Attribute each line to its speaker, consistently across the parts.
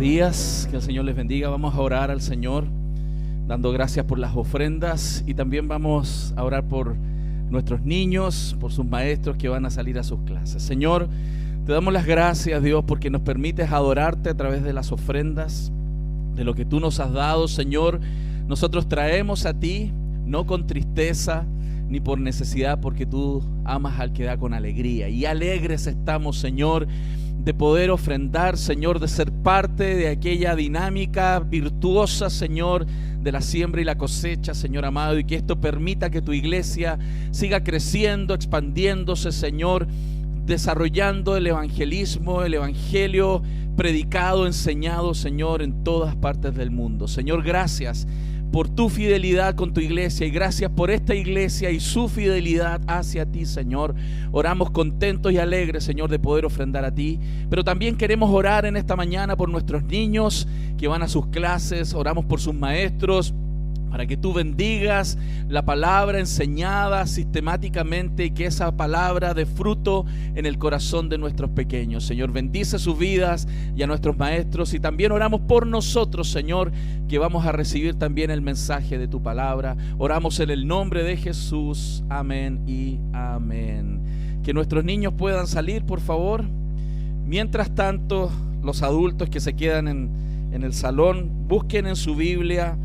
Speaker 1: días, que el Señor les bendiga. Vamos a orar al Señor dando gracias por las ofrendas y también vamos a orar por nuestros niños, por sus maestros que van a salir a sus clases. Señor, te damos las gracias, Dios, porque nos permites adorarte a través de las ofrendas, de lo que tú nos has dado. Señor, nosotros traemos a ti, no con tristeza ni por necesidad, porque tú amas al que da con alegría. Y alegres estamos, Señor, de poder ofrendar, Señor, de ser parte de aquella dinámica virtuosa, Señor, de la siembra y la cosecha, Señor amado, y que esto permita que tu iglesia siga creciendo, expandiéndose, Señor, desarrollando el evangelismo, el evangelio predicado, enseñado, Señor, en todas partes del mundo. Señor, gracias por tu fidelidad con tu iglesia y gracias por esta iglesia y su fidelidad hacia ti, Señor. Oramos contentos y alegres, Señor, de poder ofrendar a ti, pero también queremos orar en esta mañana por nuestros niños que van a sus clases. Oramos por sus maestros, para que tú bendigas la palabra enseñada sistemáticamente y que esa palabra dé fruto en el corazón de nuestros pequeños. Señor, bendice sus vidas y a nuestros maestros, y también oramos por nosotros, Señor, que vamos a recibir también el mensaje de tu palabra. Oramos en el nombre de Jesús. Amén y amén. Que nuestros niños puedan salir, por favor. Mientras tanto, los adultos que se quedan en el salón, busquen en su Biblia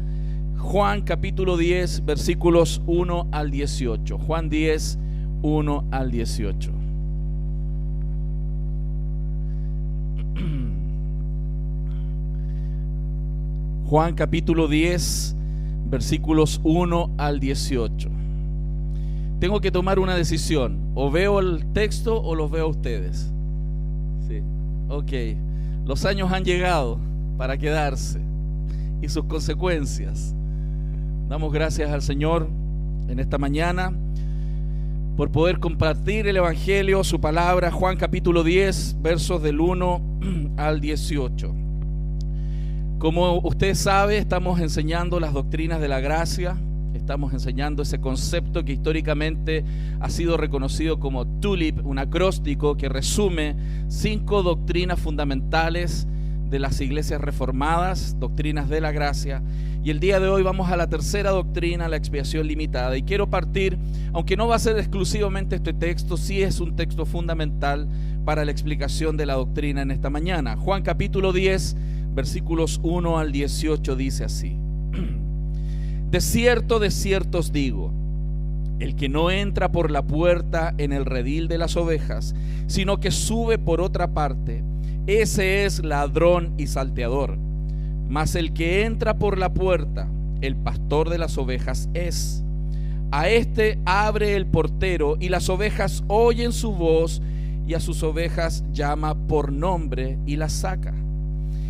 Speaker 1: Juan capítulo 10, versículos 1 al 18. Juan 10, 1 al 18. Juan capítulo 10, versículos 1 al 18. Tengo que tomar una decisión. O veo el texto o los veo a ustedes. Sí. Ok. Los años han llegado para quedarse y sus consecuencias. Damos gracias al Señor en esta mañana por poder compartir el Evangelio, su palabra. Juan capítulo 10, versos del 1 al 18. Como usted sabe, estamos enseñando las doctrinas de la gracia. Estamos enseñando ese concepto que históricamente ha sido reconocido como TULIP, un acróstico que resume 5 doctrinas fundamentales de las iglesias reformadas, doctrinas de la gracia. Y el día de hoy vamos a la tercera doctrina, la expiación limitada. Y quiero partir, aunque no va a ser exclusivamente este texto, sí es un texto fundamental para la explicación de la doctrina en esta mañana. Juan capítulo 10, versículos 1 al 18 dice así: de cierto os digo, el que no entra por la puerta en el redil de las ovejas, sino que sube por otra parte, ese es ladrón y salteador. Mas el que entra por la puerta, el pastor de las ovejas es. A este abre el portero, y las ovejas oyen su voz, y a sus ovejas llama por nombre y las saca.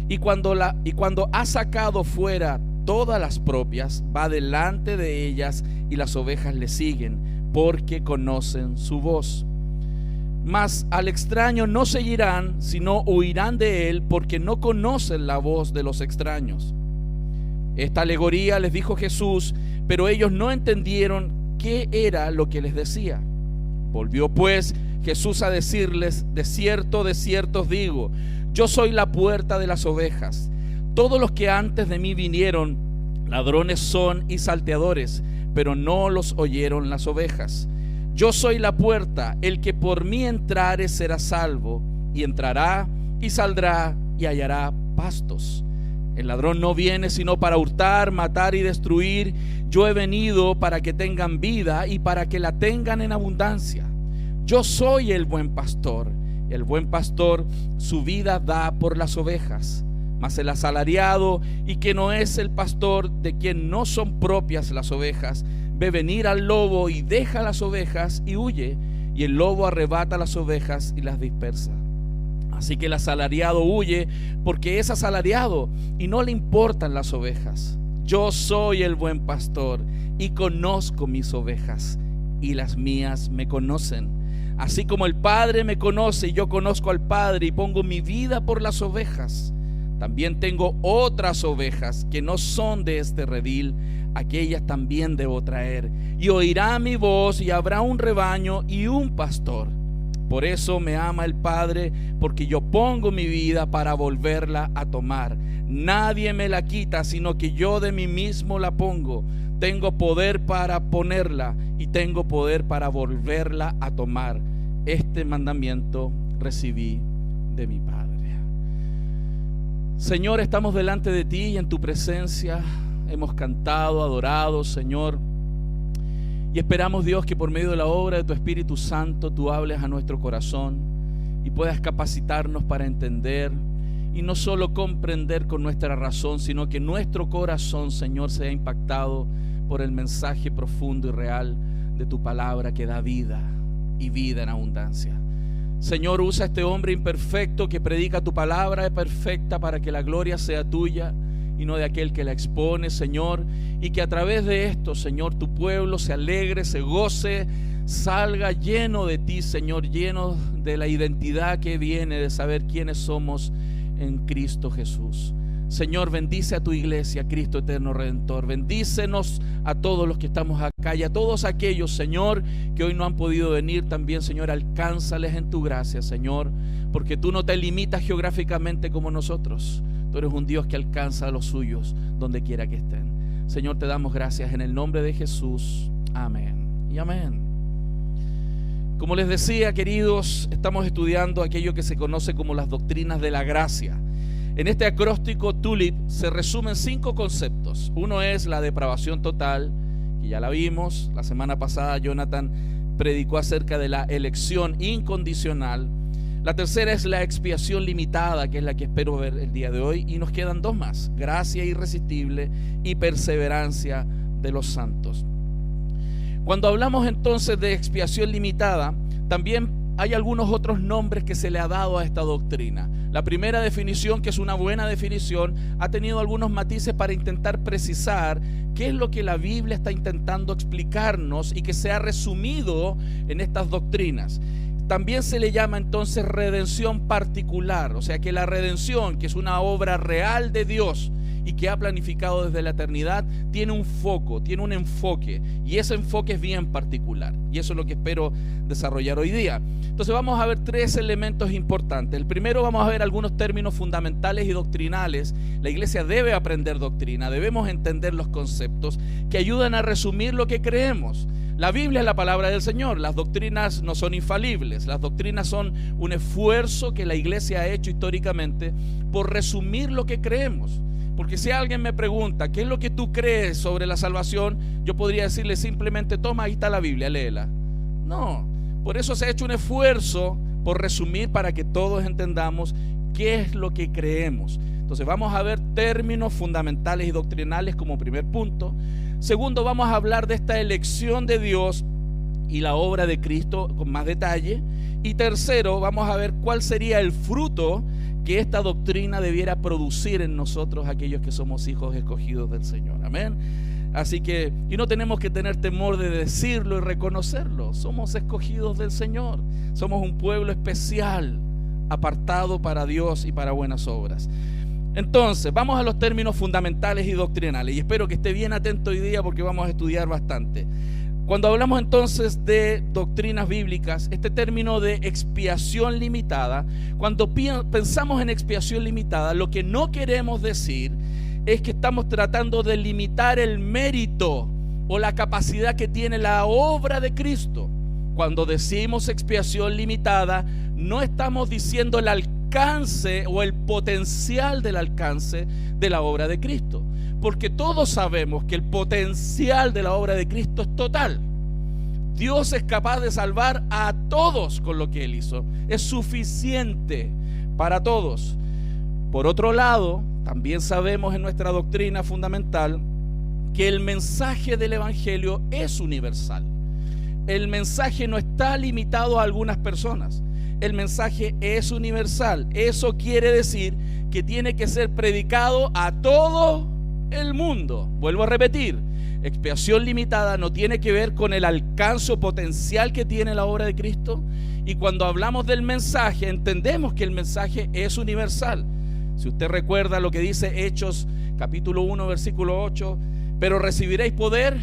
Speaker 1: Y cuando ha sacado fuera todas las propias, va delante de ellas, y las ovejas le siguen, porque conocen su voz. Mas al extraño no seguirán, sino huirán de él, porque no conocen la voz de los extraños. Esta alegoría les dijo Jesús, pero ellos no entendieron qué era lo que les decía. Volvió pues Jesús a decirles: de cierto os digo, yo soy la puerta de las ovejas. Todos los que antes de mí vinieron, ladrones son y salteadores, pero no los oyeron las ovejas. Yo soy la puerta, el que por mí entrare será salvo, y entrará y saldrá y hallará pastos. El ladrón no viene sino para hurtar, matar y destruir. Yo he venido para que tengan vida y para que la tengan en abundancia. Yo soy el buen pastor. El buen pastor su vida da por las ovejas. Mas el asalariado, y que no es el pastor, de quien no son propias las ovejas, ve venir al lobo y deja las ovejas y huye, y el lobo arrebata las ovejas y las dispersa. Así que el asalariado huye porque es asalariado y no le importan las ovejas. Yo soy el buen pastor y conozco mis ovejas, y las mías me conocen. Así como el Padre me conoce y yo conozco al Padre y pongo mi vida por las ovejas. También tengo otras ovejas que no son de este redil, aquellas también debo traer, y oirá mi voz, y habrá un rebaño y un pastor. Por eso me ama el Padre, porque yo pongo mi vida para volverla a tomar. Nadie me la quita, sino que yo de mí mismo la pongo. Tengo poder para ponerla y tengo poder para volverla a tomar. Este mandamiento recibí de mi Padre. Señor, estamos delante de ti y en tu presencia hemos cantado, adorado, Señor. Y esperamos, Dios, que por medio de la obra de tu Espíritu Santo tú hables a nuestro corazón y puedas capacitarnos para entender y no solo comprender con nuestra razón, sino que nuestro corazón, Señor, sea impactado por el mensaje profundo y real de tu palabra que da vida y vida en abundancia. Señor, usa a este hombre imperfecto que predica tu palabra perfecta para que la gloria sea tuya y no de aquel que la expone, Señor, y que a través de esto, Señor, tu pueblo se alegre, se goce, salga lleno de ti, Señor, lleno de la identidad que viene de saber quiénes somos en Cristo Jesús. Señor, bendice a tu iglesia, Cristo eterno Redentor. Bendícenos a todos los que estamos acá y a todos aquellos, Señor, que hoy no han podido venir también, Señor, alcánzales en tu gracia, Señor, porque tú no te limitas geográficamente como nosotros. Tú eres un Dios que alcanza a los suyos donde quiera que estén. Señor, te damos gracias en el nombre de Jesús. Amén y amén. Como les decía, queridos, estamos estudiando aquello que se conoce como las doctrinas de la gracia. En este acróstico TULIP se resumen 5 conceptos. Uno es la depravación total, que ya la vimos. La semana pasada Jonathan predicó acerca de la elección incondicional. La tercera es la expiación limitada, que es la que espero ver el día de hoy. Y nos quedan 2 más: gracia irresistible y perseverancia de los santos. Cuando hablamos entonces de expiación limitada, también hay algunos otros nombres que se le ha dado a esta doctrina. La primera definición, que es una buena definición, ha tenido algunos matices para intentar precisar qué es lo que la Biblia está intentando explicarnos y que se ha resumido en estas doctrinas. También se le llama entonces redención particular, o sea que la redención, que es una obra real de Dios y que ha planificado desde la eternidad, tiene un foco, tiene un enfoque, y ese enfoque es bien particular, y eso es lo que espero desarrollar hoy día. Entonces vamos a ver 3 elementos importantes. El primero, vamos a ver algunos términos fundamentales y doctrinales. La iglesia debe aprender doctrina, debemos entender los conceptos que ayudan a resumir lo que creemos. La Biblia es la palabra del Señor. Las doctrinas no son infalibles. Las doctrinas son un esfuerzo que la iglesia ha hecho históricamente por resumir lo que creemos. Porque si alguien me pregunta, ¿qué es lo que tú crees sobre la salvación?, yo podría decirle simplemente, toma, ahí está la Biblia, léela. No, por eso se ha hecho un esfuerzo por resumir para que todos entendamos qué es lo que creemos. Entonces vamos a ver términos fundamentales y doctrinales como primer punto. Segundo, vamos a hablar de esta elección de Dios y la obra de Cristo con más detalle. Y tercero, vamos a ver cuál sería el fruto que esta doctrina debiera producir en nosotros, aquellos que somos hijos escogidos del Señor. Amén. Así que, y no tenemos que tener temor de decirlo y reconocerlo. Somos escogidos del Señor. Somos un pueblo especial, apartado para Dios y para buenas obras. Entonces, vamos a los términos fundamentales y doctrinales. Y espero que esté bien atento hoy día porque vamos a estudiar bastante. Cuando hablamos entonces de doctrinas bíblicas, este término de expiación limitada, cuando pensamos en expiación limitada, lo que no queremos decir es que estamos tratando de limitar el mérito o la capacidad que tiene la obra de Cristo. Cuando decimos expiación limitada, no estamos diciendo el alcance o el potencial del alcance de la obra de Cristo, porque todos sabemos que el potencial de la obra de Cristo es total. Dios es capaz de salvar a todos con lo que Él hizo. Es suficiente para todos. Por otro lado, también sabemos en nuestra doctrina fundamental que el mensaje del Evangelio es universal. El mensaje no está limitado a algunas personas. El mensaje es universal. Eso quiere decir que tiene que ser predicado a todo el mundo. Vuelvo a repetir, expiación limitada no tiene que ver con el alcance o potencial que tiene la obra de Cristo. Y cuando hablamos del mensaje, entendemos que el mensaje es universal. Si usted recuerda lo que dice Hechos capítulo 1 versículo 8, pero recibiréis poder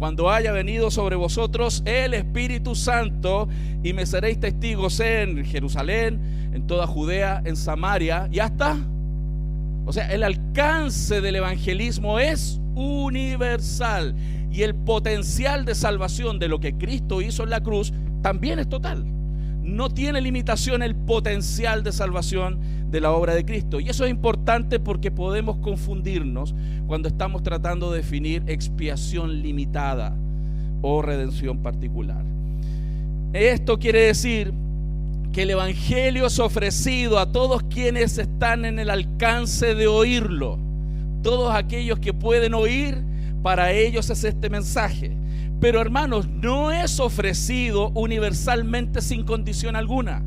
Speaker 1: cuando haya venido sobre vosotros el Espíritu Santo, y me seréis testigos en Jerusalén, en toda Judea, en Samaria y hasta... O sea, el alcance del evangelismo es universal, y el potencial de salvación de lo que Cristo hizo en la cruz también es total. No tiene limitación el potencial de salvación de la obra de Cristo. Y eso es importante porque podemos confundirnos cuando estamos tratando de definir expiación limitada o redención particular. Esto quiere decir que el evangelio es ofrecido a todos quienes están en el alcance de oírlo. Todos aquellos que pueden oír, para ellos es este mensaje. Pero hermanos, no es ofrecido universalmente sin condición alguna,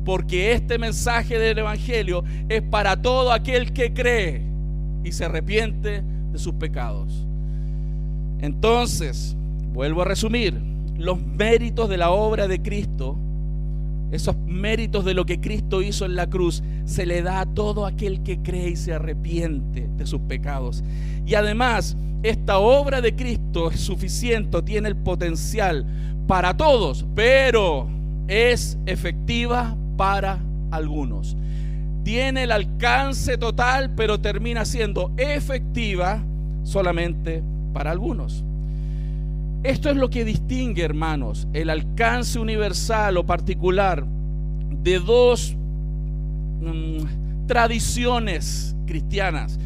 Speaker 1: porque este mensaje del evangelio es para todo aquel que cree y se arrepiente de sus pecados. Entonces, vuelvo a resumir, los méritos de la obra de Cristo, esos méritos de lo que Cristo hizo en la cruz, se le da a todo aquel que cree y se arrepiente de sus pecados. Y además, esta obra de Cristo es suficiente, tiene el potencial para todos, pero es efectiva para algunos. Tiene el alcance total, pero termina siendo efectiva solamente para algunos. Esto es lo que distingue, hermanos, el alcance universal o particular de dos tradiciones cristianas.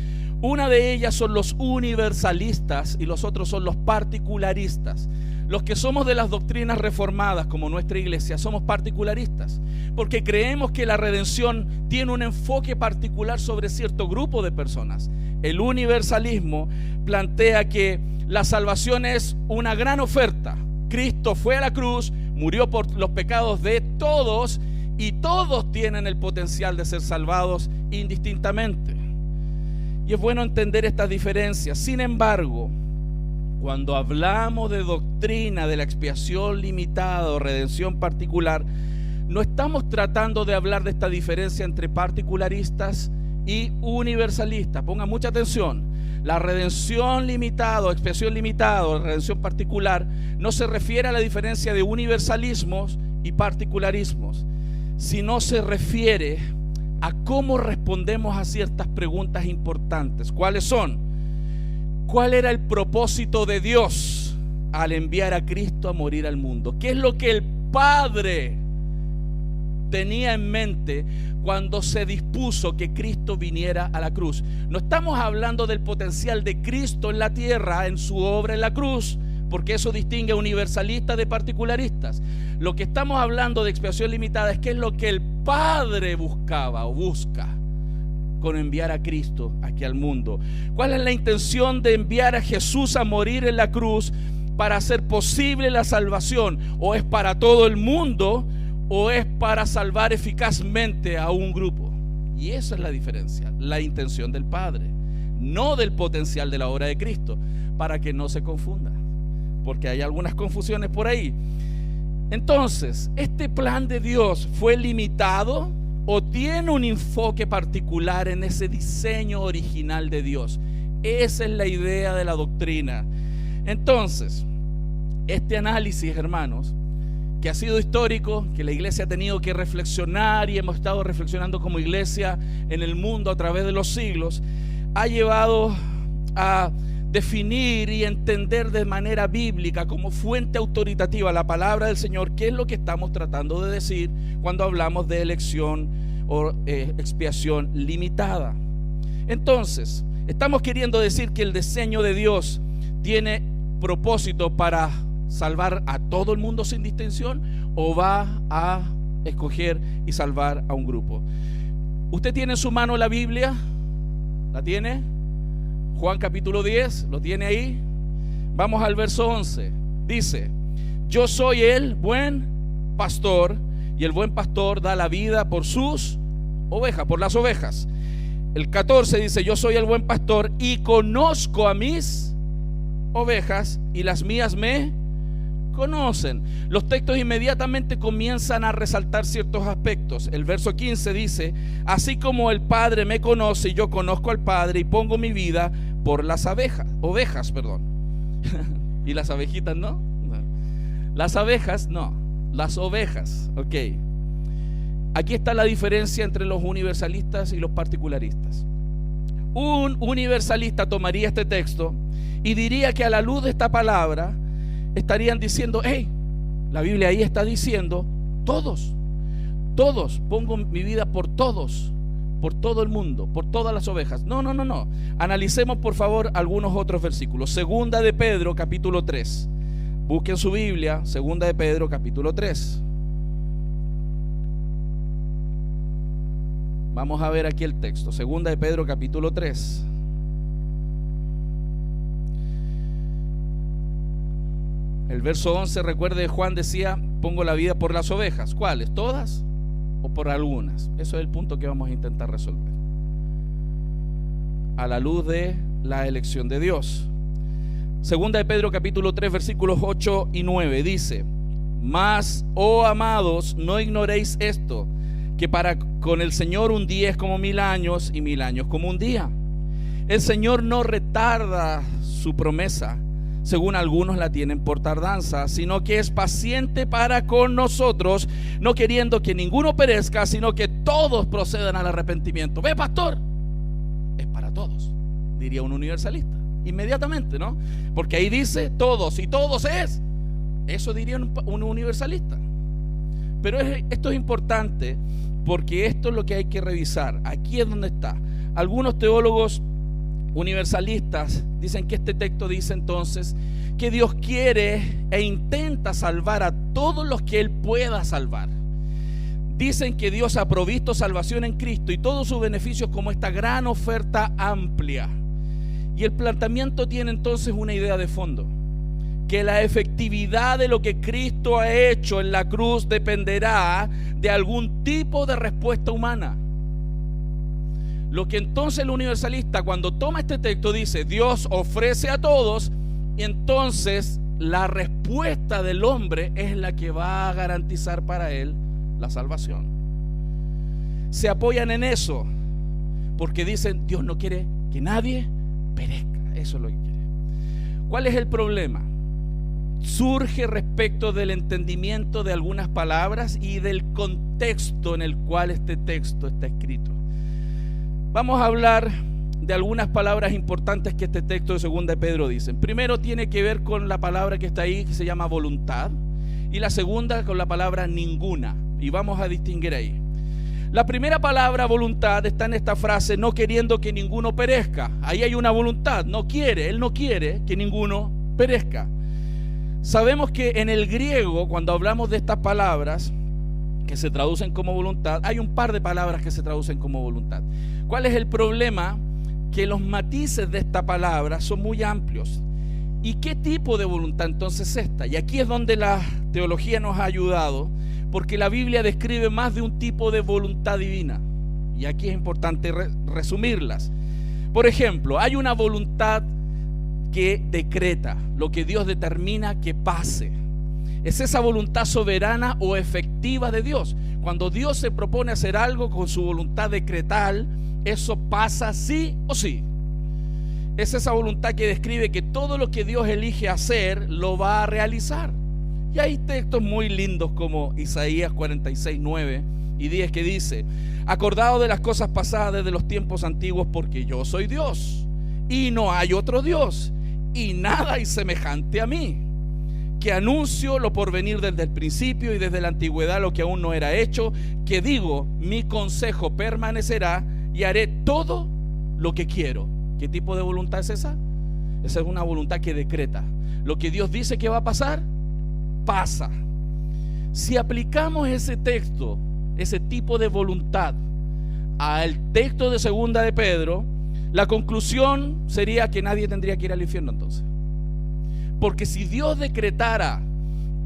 Speaker 1: Una de ellas son los universalistas y los otros son los particularistas. Los que somos de las doctrinas reformadas, como nuestra iglesia, somos particularistas, porque creemos que la redención tiene un enfoque particular sobre cierto grupo de personas. El universalismo plantea que la salvación es una gran oferta. Cristo fue a la cruz, murió por los pecados de todos, y todos tienen el potencial de ser salvados indistintamente. Y es bueno entender estas diferencias. Sin embargo, cuando hablamos de doctrina de la expiación limitada o redención particular, no estamos tratando de hablar de esta diferencia entre particularistas y universalistas. Pongan mucha atención. La redención limitada o expiación limitada o redención particular no se refiere a la diferencia de universalismos y particularismos, sino se refiere a cómo respondemos a ciertas preguntas importantes. ¿Cuáles son? ¿Cuál era el propósito de Dios al enviar a Cristo a morir al mundo? ¿Qué es lo que el Padre tenía en mente cuando se dispuso que Cristo viniera a la cruz? No estamos hablando del potencial de Cristo en la tierra, en su obra en la cruz, porque eso distingue a universalistas de particularistas. Lo que estamos hablando de expiación limitada es qué es lo que el Padre buscaba o busca con enviar a Cristo aquí al mundo. ¿Cuál es la intención de enviar a Jesús a morir en la cruz para hacer posible la salvación? ¿O es para todo el mundo o es para salvar eficazmente a un grupo? Y esa es la diferencia, la intención del Padre, no del potencial de la obra de Cristo, para que no se confunda, porque hay algunas confusiones por ahí. Entonces, ¿este plan de Dios fue limitado o tiene un enfoque particular en ese diseño original de Dios? Esa es la idea de la doctrina. Entonces, este análisis, hermanos, que ha sido histórico, que la iglesia ha tenido que reflexionar y hemos estado reflexionando como iglesia en el mundo a través de los siglos, ha llevado a definir y entender de manera bíblica, como fuente autoritativa, la palabra del Señor, qué es lo que estamos tratando de decir cuando hablamos de elección o expiación limitada. Entonces, estamos queriendo decir que el diseño de Dios tiene propósito para salvar a todo el mundo sin distinción, o va a escoger y salvar a un grupo. ¿Usted tiene en su mano la Biblia? ¿La tiene? Juan capítulo 10, ¿lo tiene ahí? Vamos al verso 11. Dice: yo soy el buen pastor, y el buen pastor da la vida por sus ovejas, por las ovejas. El 14 dice: yo soy el buen pastor y conozco a mis ovejas, y las mías me conocen. Los textos inmediatamente comienzan a resaltar ciertos aspectos. El verso 15 dice: así como el Padre me conoce y yo conozco al Padre y pongo mi vida por las ovejas. ¿Y las abejitas no? No. Las abejas no, las ovejas, ok. Aquí está la diferencia entre los universalistas y los particularistas. Un universalista tomaría este texto y diría que a la luz de esta palabra estarían diciendo: hey, la Biblia ahí está diciendo todos, pongo mi vida por todos, por todo el mundo, por todas las ovejas. No. Analicemos por favor algunos otros versículos. Segunda de Pedro capítulo 3. Busquen su Biblia, Segunda de Pedro capítulo 3. Vamos a ver aquí el texto. Segunda de Pedro capítulo 3. El verso 11, recuerde, Juan decía: pongo la vida por las ovejas. ¿Cuáles? ¿Todas o por algunas? Eso es el punto que vamos a intentar resolver a la luz de la elección de Dios. Segunda de Pedro capítulo 3 versículos 8 y 9 dice: mas, oh amados, no ignoréis esto, que para con el Señor un día es como 1000 años y 1000 años como un día. El Señor no retarda su promesa, según algunos la tienen por tardanza, sino que es paciente para con nosotros, no queriendo que ninguno perezca, sino que todos procedan al arrepentimiento. Ve, pastor, es para todos, diría un universalista inmediatamente, ¿no? Porque ahí dice todos, y todos es, eso diría un universalista. Pero esto es importante, porque esto es lo que hay que revisar. Aquí es donde está. Algunos teólogos universalistas dicen que este texto dice entonces que Dios quiere e intenta salvar a todos los que Él pueda salvar. Dicen que Dios ha provisto salvación en Cristo y todos sus beneficios como esta gran oferta amplia. Y el planteamiento tiene entonces una idea de fondo: que la efectividad de lo que Cristo ha hecho en la cruz dependerá de algún tipo de respuesta humana. Lo que entonces el universalista, cuando toma este texto, dice: Dios ofrece a todos, y entonces la respuesta del hombre es la que va a garantizar para él la salvación. Se apoyan en eso porque dicen: Dios no quiere que nadie perezca. Eso es lo que quiere. ¿Cuál es el problema? Surge respecto del entendimiento de algunas palabras y del contexto en el cual este texto está escrito. Vamos a hablar de algunas palabras importantes que este texto de Segunda de Pedro dice. Primero tiene que ver con la palabra que está ahí, que se llama voluntad, y la segunda con la palabra ninguna, y vamos a distinguir ahí. La primera palabra, voluntad, está en esta frase: no queriendo que ninguno perezca. Ahí hay una voluntad, Él no quiere que ninguno perezca. Sabemos que en el griego, cuando hablamos de estas palabras que se traducen como voluntad, hay un par de palabras que se traducen como voluntad. ¿Cuál es el problema? Que los matices de esta palabra son muy amplios. ¿Y qué tipo de voluntad entonces es esta? Y aquí es donde la teología nos ha ayudado, porque la Biblia describe más de un tipo de voluntad divina, y aquí es importante resumirlas. Por ejemplo, hay una voluntad que decreta lo que Dios determina que pase. Es esa voluntad soberana o efectiva de Dios. Cuando Dios se propone hacer algo con su voluntad decretal, eso pasa sí o sí. Es esa voluntad que describe que todo lo que Dios elige hacer lo va a realizar. Y hay textos muy lindos como Isaías 46:9 y 10 que dice: acordado de las cosas pasadas desde los tiempos antiguos, porque yo soy Dios y no hay otro Dios, y nada hay semejante a mí, que anuncio lo por venir desde el principio y desde la antigüedad lo que aún no era hecho, que digo, mi consejo permanecerá y haré todo lo que quiero. ¿Qué tipo de voluntad es esa? Esa es una voluntad que decreta. Lo que Dios dice que va a pasar, pasa. Si aplicamos ese texto, ese tipo de voluntad, al texto de Segunda de Pedro, la conclusión sería que nadie tendría que ir al infierno entonces. Porque si Dios decretara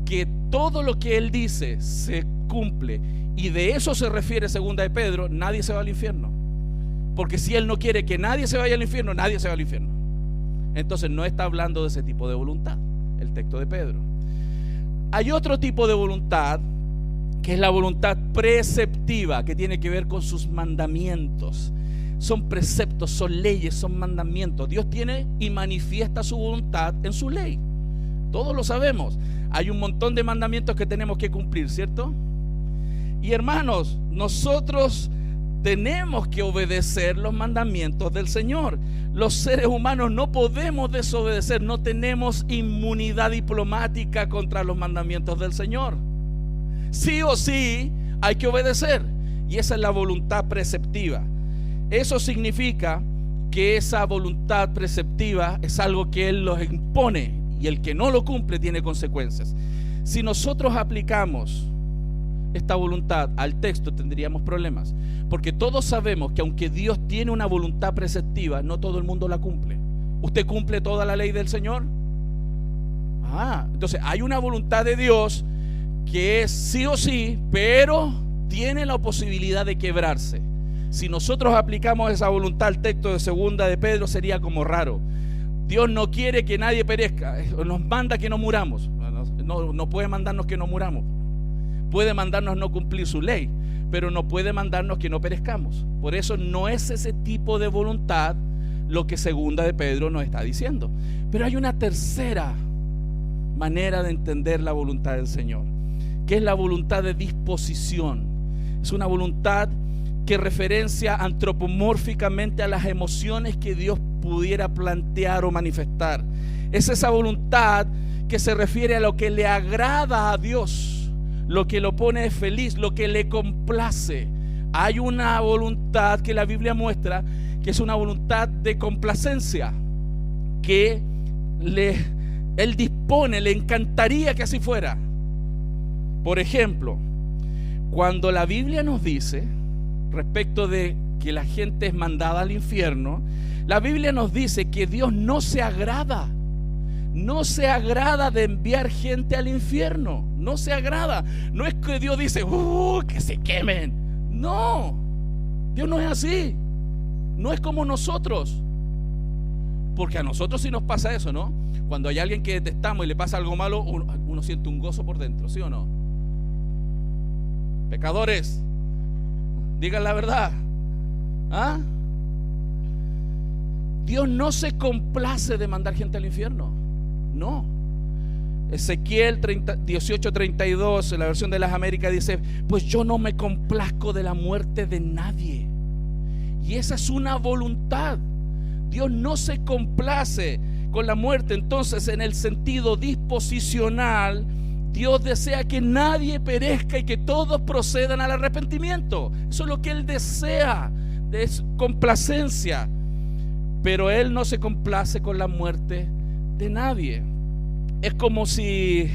Speaker 1: que todo lo que Él dice se cumple, y de eso se refiere Segunda de Pedro, nadie se va al infierno. Porque si Él no quiere que nadie se vaya al infierno, nadie se va al infierno. Entonces no está hablando de ese tipo de voluntad el texto de Pedro. Hay otro tipo de voluntad, que es la voluntad preceptiva, que tiene que ver con sus mandamientos. Son preceptos, son leyes, son mandamientos. Dios tiene y manifiesta su voluntad en su ley. Todos lo sabemos. Hay un montón de mandamientos que tenemos que cumplir, ¿cierto? Y hermanos, nosotros tenemos que obedecer los mandamientos del Señor. Los seres humanos no podemos desobedecer, no tenemos inmunidad diplomática contra los mandamientos del Señor. Sí o sí hay que obedecer, y esa es la voluntad preceptiva. Eso significa que esa voluntad preceptiva es algo que Él los impone, y el que no lo cumple tiene consecuencias. Si nosotros aplicamos esta voluntad al texto, tendríamos problemas, porque todos sabemos que aunque Dios tiene una voluntad preceptiva, no todo el mundo la cumple. ¿Usted cumple toda la ley del Señor? Entonces hay una voluntad de Dios que es sí o sí, pero tiene la posibilidad de quebrarse. Si nosotros aplicamos esa voluntad al texto de segunda de Pedro, sería como raro. Dios no quiere que nadie perezca, nos manda que no muramos. No puede mandarnos que no muramos. Puede mandarnos no cumplir su ley, pero no puede mandarnos que no perezcamos. Por eso no es ese tipo de voluntad lo que segunda de Pedro nos está diciendo. Pero hay una tercera manera de entender la voluntad del Señor, que es la voluntad de disposición. Es una voluntad que referencia antropomórficamente a las emociones que Dios pudiera plantear o manifestar. Es esa voluntad que se refiere a lo que le agrada a Dios, lo que lo pone feliz, lo que le complace. Hay una voluntad que la Biblia muestra que es una voluntad de complacencia, que Él dispone, le encantaría que así fuera. Por ejemplo, cuando la Biblia nos dice respecto de que la gente es mandada al infierno, la Biblia nos dice que Dios no se agrada de enviar gente al infierno. No se agrada. No es que Dios dice, que se quemen. No, Dios no es así. No es como nosotros. Porque a nosotros sí nos pasa eso, ¿no? Cuando hay alguien que detestamos y le pasa algo malo, uno siente un gozo por dentro, ¿sí o no? Pecadores, digan la verdad. Dios no se complace de mandar gente al infierno. No. Ezequiel 18:32, en la versión de las Américas, dice: pues yo no me complazco de la muerte de nadie. Y esa es una voluntad. Dios no se complace con la muerte. Entonces, en el sentido disposicional, Dios desea que nadie perezca y que todos procedan al arrepentimiento. Eso es lo que Él desea, es complacencia. Pero Él no se complace con la muerte de nadie. Es como si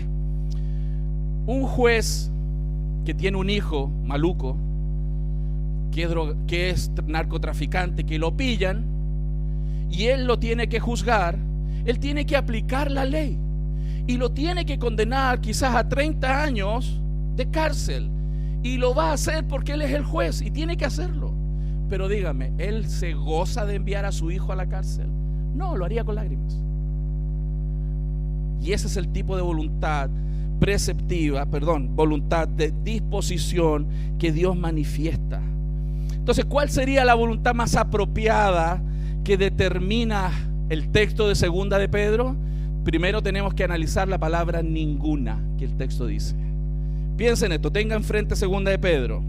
Speaker 1: un juez que tiene un hijo maluco, que es narcotraficante, que lo pillan y él lo tiene que juzgar, él tiene que aplicar la ley y lo tiene que condenar quizás a 30 años de cárcel, y lo va a hacer porque él es el juez y tiene que hacerlo. Pero dígame, ¿él se goza de enviar a su hijo a la cárcel? No, lo haría con lágrimas. Y ese es el tipo de voluntad voluntad de disposición que Dios manifiesta. Entonces, ¿cuál sería la voluntad más apropiada que determina el texto de segunda de Pedro? Primero tenemos que analizar la palabra ninguna que el texto dice. Piensen esto, tengan enfrente segunda de Pedro.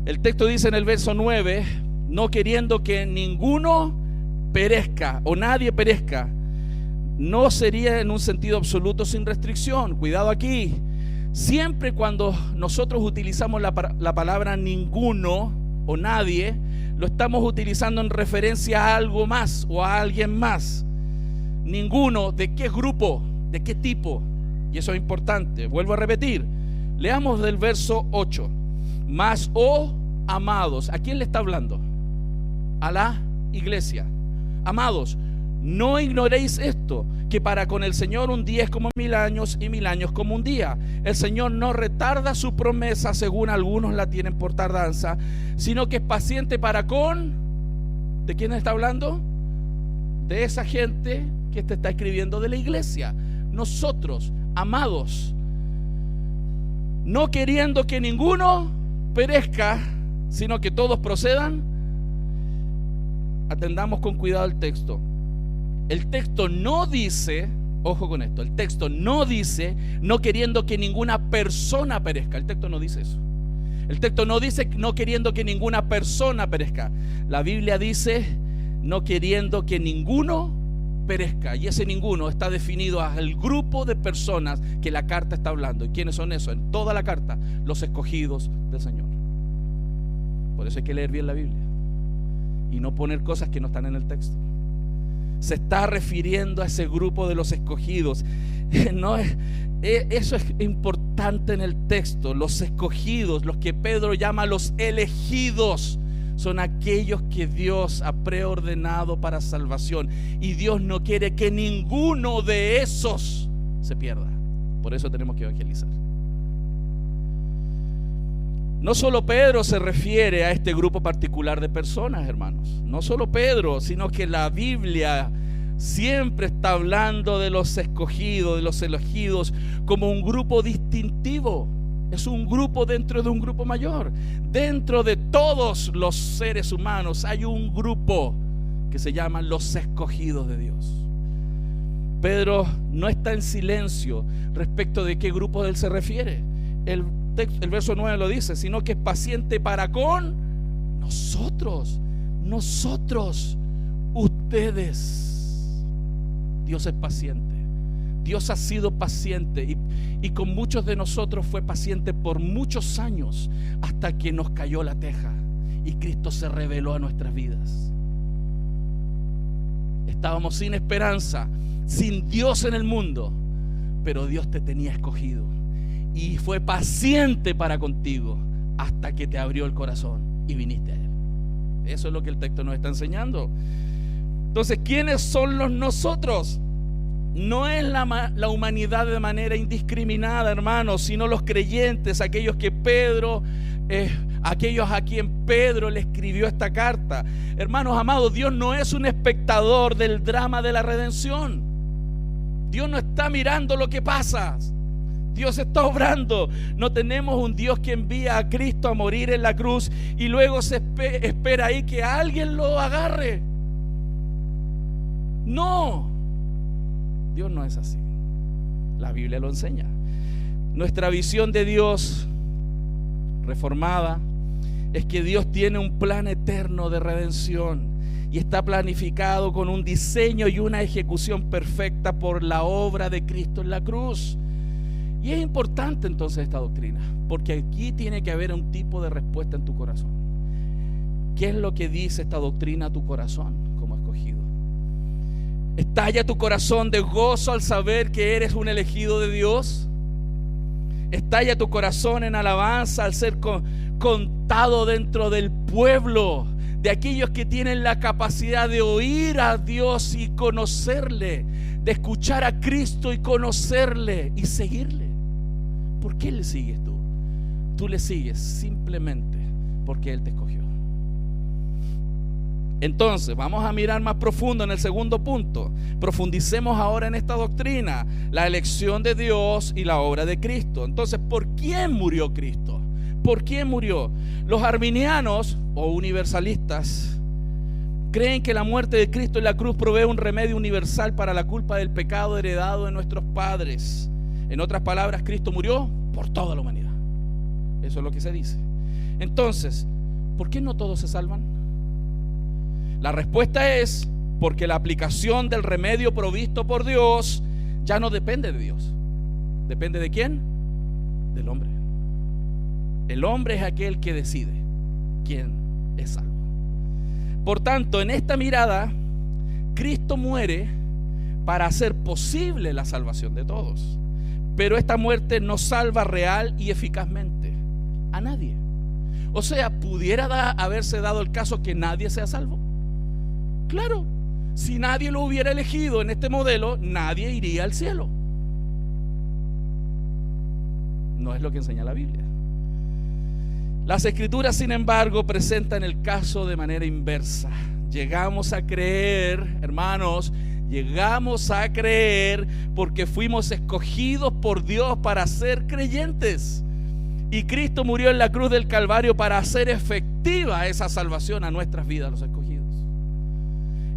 Speaker 1: El texto dice en el verso 9: no queriendo que ninguno perezca o nadie perezca. No sería en un sentido absoluto sin restricción. Cuidado aquí. Siempre cuando nosotros utilizamos la palabra ninguno o nadie, lo estamos utilizando en referencia a algo más o a alguien más. Ninguno, ¿de qué grupo? ¿De qué tipo? Y eso es importante. Vuelvo a repetir. Leamos del verso 8. Mas, oh amados, ¿a quién le está hablando? A la iglesia. Amados, no ignoréis esto, que para con el Señor un día es como 1000 años y 1000 años como un día. El Señor no retarda su promesa, según algunos la tienen por tardanza, sino que es paciente para con... ¿De quién está hablando? De esa gente que te está escribiendo, de la iglesia. Nosotros, amados, no queriendo que ninguno perezca, sino que todos procedan. Atendamos con cuidado el texto. El texto no dice Ojo con esto, el texto no dice no queriendo que ninguna persona perezca. El texto no dice eso. El texto no dice no queriendo que ninguna persona perezca. La Biblia dice no queriendo que ninguno perezca. Y ese ninguno está definido al grupo de personas que la carta está hablando. ¿Y quiénes son esos? En toda la carta, los escogidos del Señor. Por eso hay que leer bien la Biblia y no poner cosas que no están en el texto. Se está refiriendo a ese grupo de los escogidos. Eso es importante en el texto. Los escogidos, los que Pedro llama los elegidos, son aquellos que Dios ha preordenado para salvación. Y Dios no quiere que ninguno de esos se pierda. Por eso tenemos que evangelizar. No solo Pedro se refiere a este grupo particular de personas, hermanos. No solo Pedro, sino que la Biblia siempre está hablando de los escogidos, de los elegidos, como un grupo distintivo. Es un grupo dentro de un grupo mayor. Dentro de todos los seres humanos hay un grupo que se llama los escogidos de Dios. Pedro no está en silencio respecto de qué grupo él se refiere. El verso 9 lo dice, sino que es paciente para con nosotros, ustedes. Dios es paciente. Dios ha sido paciente y con muchos de nosotros fue paciente por muchos años hasta que nos cayó la teja y Cristo se reveló a nuestras vidas. Estábamos sin esperanza, sin Dios en el mundo, pero Dios te tenía escogido y fue paciente para contigo hasta que te abrió el corazón y viniste a Él. Eso es lo que el texto nos está enseñando. Entonces, ¿quiénes son los nosotros? No es la humanidad de manera indiscriminada, hermanos, sino los creyentes, aquellos a quien Pedro le escribió esta carta. Hermanos amados, Dios no es un espectador del drama de la redención. Dios no está mirando lo que pasa. Dios está obrando. No tenemos un Dios que envía a Cristo a morir en la cruz y luego se espera ahí que alguien lo agarre. No, Dios no es así. La Biblia lo enseña. Nuestra visión de Dios reformada es que Dios tiene un plan eterno de redención y está planificado con un diseño y una ejecución perfecta por la obra de Cristo en la cruz. Y es importante entonces esta doctrina, porque aquí tiene que haber un tipo de respuesta en tu corazón. ¿Qué es lo que dice esta doctrina a tu corazón como escogido? ¿Estalla tu corazón de gozo al saber que eres un elegido de Dios? ¿Estalla tu corazón en alabanza al ser contado dentro del pueblo de aquellos que tienen la capacidad de oír a Dios y conocerle, de escuchar a Cristo y conocerle y seguirle? ¿Por qué le sigues tú? Tú le sigues simplemente porque Él te escogió. Entonces, vamos a mirar más profundo en el segundo punto. Profundicemos ahora en esta doctrina, la elección de Dios y la obra de Cristo. Entonces, ¿por quién murió Cristo? ¿Por quién murió? Los arminianos o universalistas creen que la muerte de Cristo en la cruz provee un remedio universal para la culpa del pecado heredado de nuestros padres. En otras palabras, Cristo murió por toda la humanidad. Eso es lo que se dice. Entonces, ¿por qué no todos se salvan? La respuesta es porque la aplicación del remedio provisto por Dios ya no depende de Dios. ¿Depende de quién? Del hombre. El hombre es aquel que decide quién es salvo. Por tanto, en esta mirada, Cristo muere para hacer posible la salvación de todos. Pero esta muerte no salva real y eficazmente a nadie. O sea, ¿pudiera haberse dado el caso que nadie sea salvo? Claro, si nadie lo hubiera elegido en este modelo, nadie iría al cielo. No es lo que enseña la Biblia. Las Escrituras, sin embargo, presentan el caso de manera inversa. Llegamos a creer, hermanos, llegamos a creer porque fuimos escogidos por Dios para ser creyentes. Y Cristo murió en la cruz del Calvario para hacer efectiva esa salvación a nuestras vidas, los escogidos.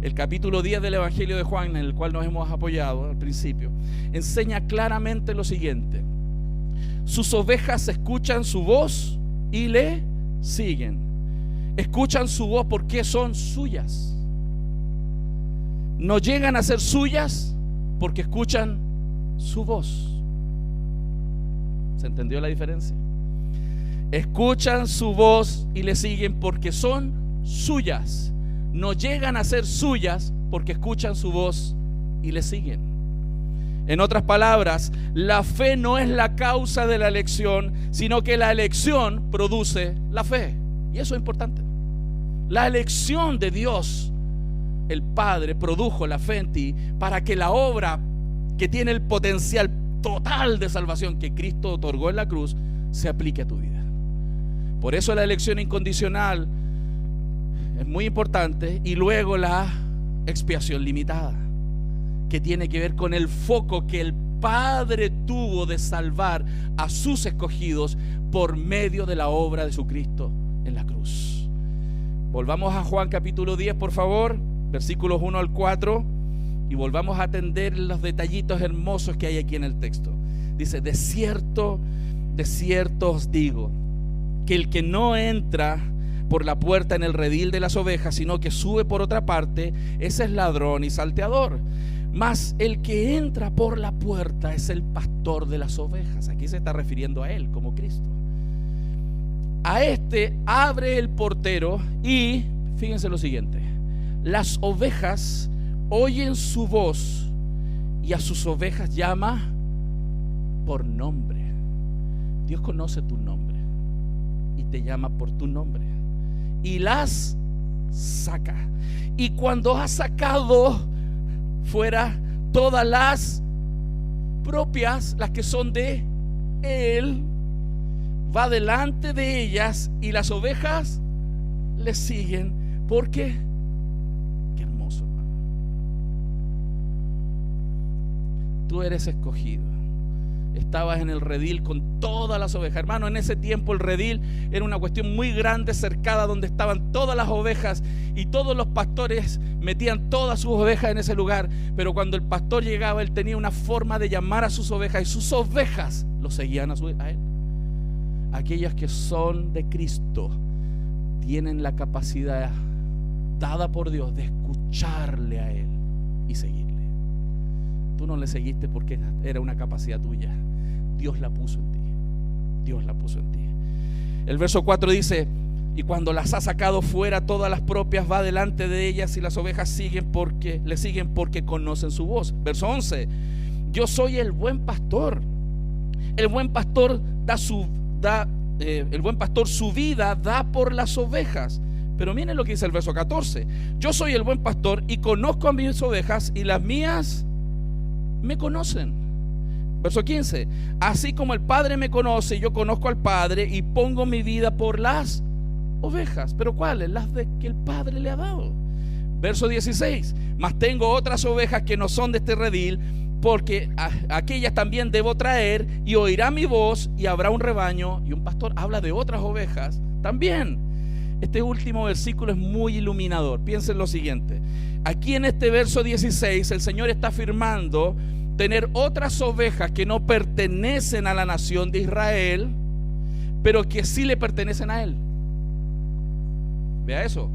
Speaker 1: El capítulo 10 del Evangelio de Juan, en el cual nos hemos apoyado al principio, enseña claramente lo siguiente: sus ovejas escuchan su voz y le siguen. Escuchan su voz porque son suyas. No llegan a ser suyas porque escuchan su voz. ¿Se entendió la diferencia? Escuchan su voz y le siguen porque son suyas. No llegan a ser suyas porque escuchan su voz y le siguen. En otras palabras, la fe no es la causa de la elección, sino que la elección produce la fe. Y eso es importante. La elección de Dios, el Padre, produjo la fe en ti para que la obra que tiene el potencial total de salvación que Cristo otorgó en la cruz se aplique a tu vida. Por eso la elección incondicional es muy importante, y luego la expiación limitada, que tiene que ver con el foco que el Padre tuvo de salvar a sus escogidos por medio de la obra de su Cristo en la cruz. Volvamos a Juan capítulo 10, por favor, versículos 1 al 4, y volvamos a atender los detallitos hermosos que hay aquí en el texto. Dice: de cierto os digo, que el que no entra por la puerta en el redil de las ovejas, sino que sube por otra parte, ese es ladrón y salteador. Mas el que entra por la puerta es el pastor de las ovejas. Aquí se está refiriendo a él como Cristo. A este abre el portero y, fíjense lo siguiente: las ovejas oyen su voz y a sus ovejas llama por nombre. Dios conoce tu nombre y te llama por tu nombre y las saca. Y cuando ha sacado fuera todas las propias, las que son de él, va delante de ellas y las ovejas le siguen. ¿Por qué? Qué hermoso, hermano. Tú eres escogido. Estabas en el redil con todas las ovejas. Hermano, en ese tiempo el redil era una cuestión muy grande, cercada, donde estaban todas las ovejas, y todos los pastores metían todas sus ovejas en ese lugar. Pero cuando el pastor llegaba, él tenía una forma de llamar a sus ovejas, y sus ovejas lo seguían a él. Aquellas que son de Cristo tienen la capacidad dada por Dios de escucharle a él y seguirle. Tú no le seguiste porque era una capacidad tuya. Dios la puso en ti. Dios la puso en ti. El verso 4 dice: y cuando las ha sacado fuera todas las propias, va delante de ellas, y las ovejas le siguen porque conocen su voz. Verso 11: yo soy el buen pastor. El buen pastor su vida da por las ovejas. Pero miren lo que dice el verso 14: yo soy el buen pastor y conozco a mis ovejas, y las mías me conocen. Verso 15: así como el Padre me conoce, yo conozco al Padre y pongo mi vida por las ovejas. ¿Pero cuáles? Las que el Padre le ha dado. Verso 16: mas tengo otras ovejas que no son de este redil, porque aquellas también debo traer, y oirá mi voz, y habrá un rebaño y un pastor. Habla de otras ovejas también. Este último versículo es muy iluminador. Piensen lo siguiente: aquí en este verso 16 el Señor está afirmando tener otras ovejas que no pertenecen a la nación de Israel, pero que sí le pertenecen a Él. Vea eso: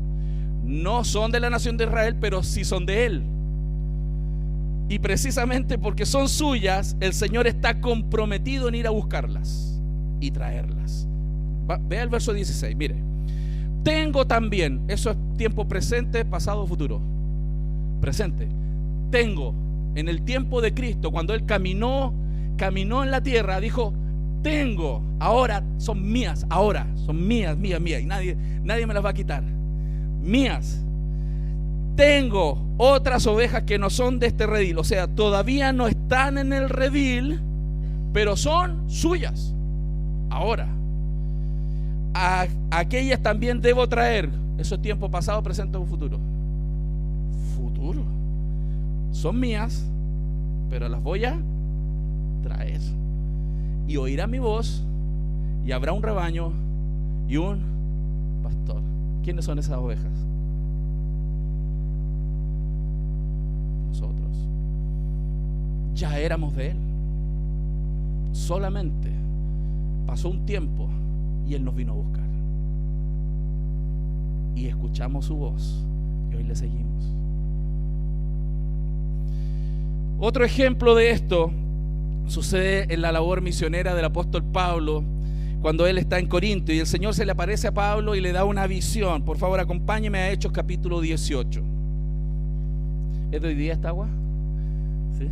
Speaker 1: no son de la nación de Israel, pero sí son de Él. Y precisamente porque son suyas, el Señor está comprometido en ir a buscarlas y traerlas. Vea el verso 16, mire: tengo también, eso es tiempo presente, pasado, futuro. Presente. Tengo, en el tiempo de Cristo, cuando Él caminó en la tierra, dijo: tengo, ahora son mías, ahora son mías, y nadie me las va a quitar. Mías. Tengo otras ovejas que no son de este redil, o sea, todavía no están en el redil, pero son suyas. Ahora, a aquellas también debo traer. Eso es tiempo pasado, presente o futuro. Futuro. Son mías, pero las voy a traer. Y oirá mi voz, y habrá un rebaño y un pastor. ¿Quiénes son esas ovejas? ya éramos de Él. Solamente pasó un tiempo y Él nos vino a buscar. Y escuchamos su voz y hoy le seguimos. Otro ejemplo de esto sucede en la labor misionera del apóstol Pablo, cuando él está en Corinto y el Señor se le aparece a Pablo y le da una visión. Por favor, acompáñeme a Hechos capítulo 18. ¿Es de hoy día esta agua? ¿Sí?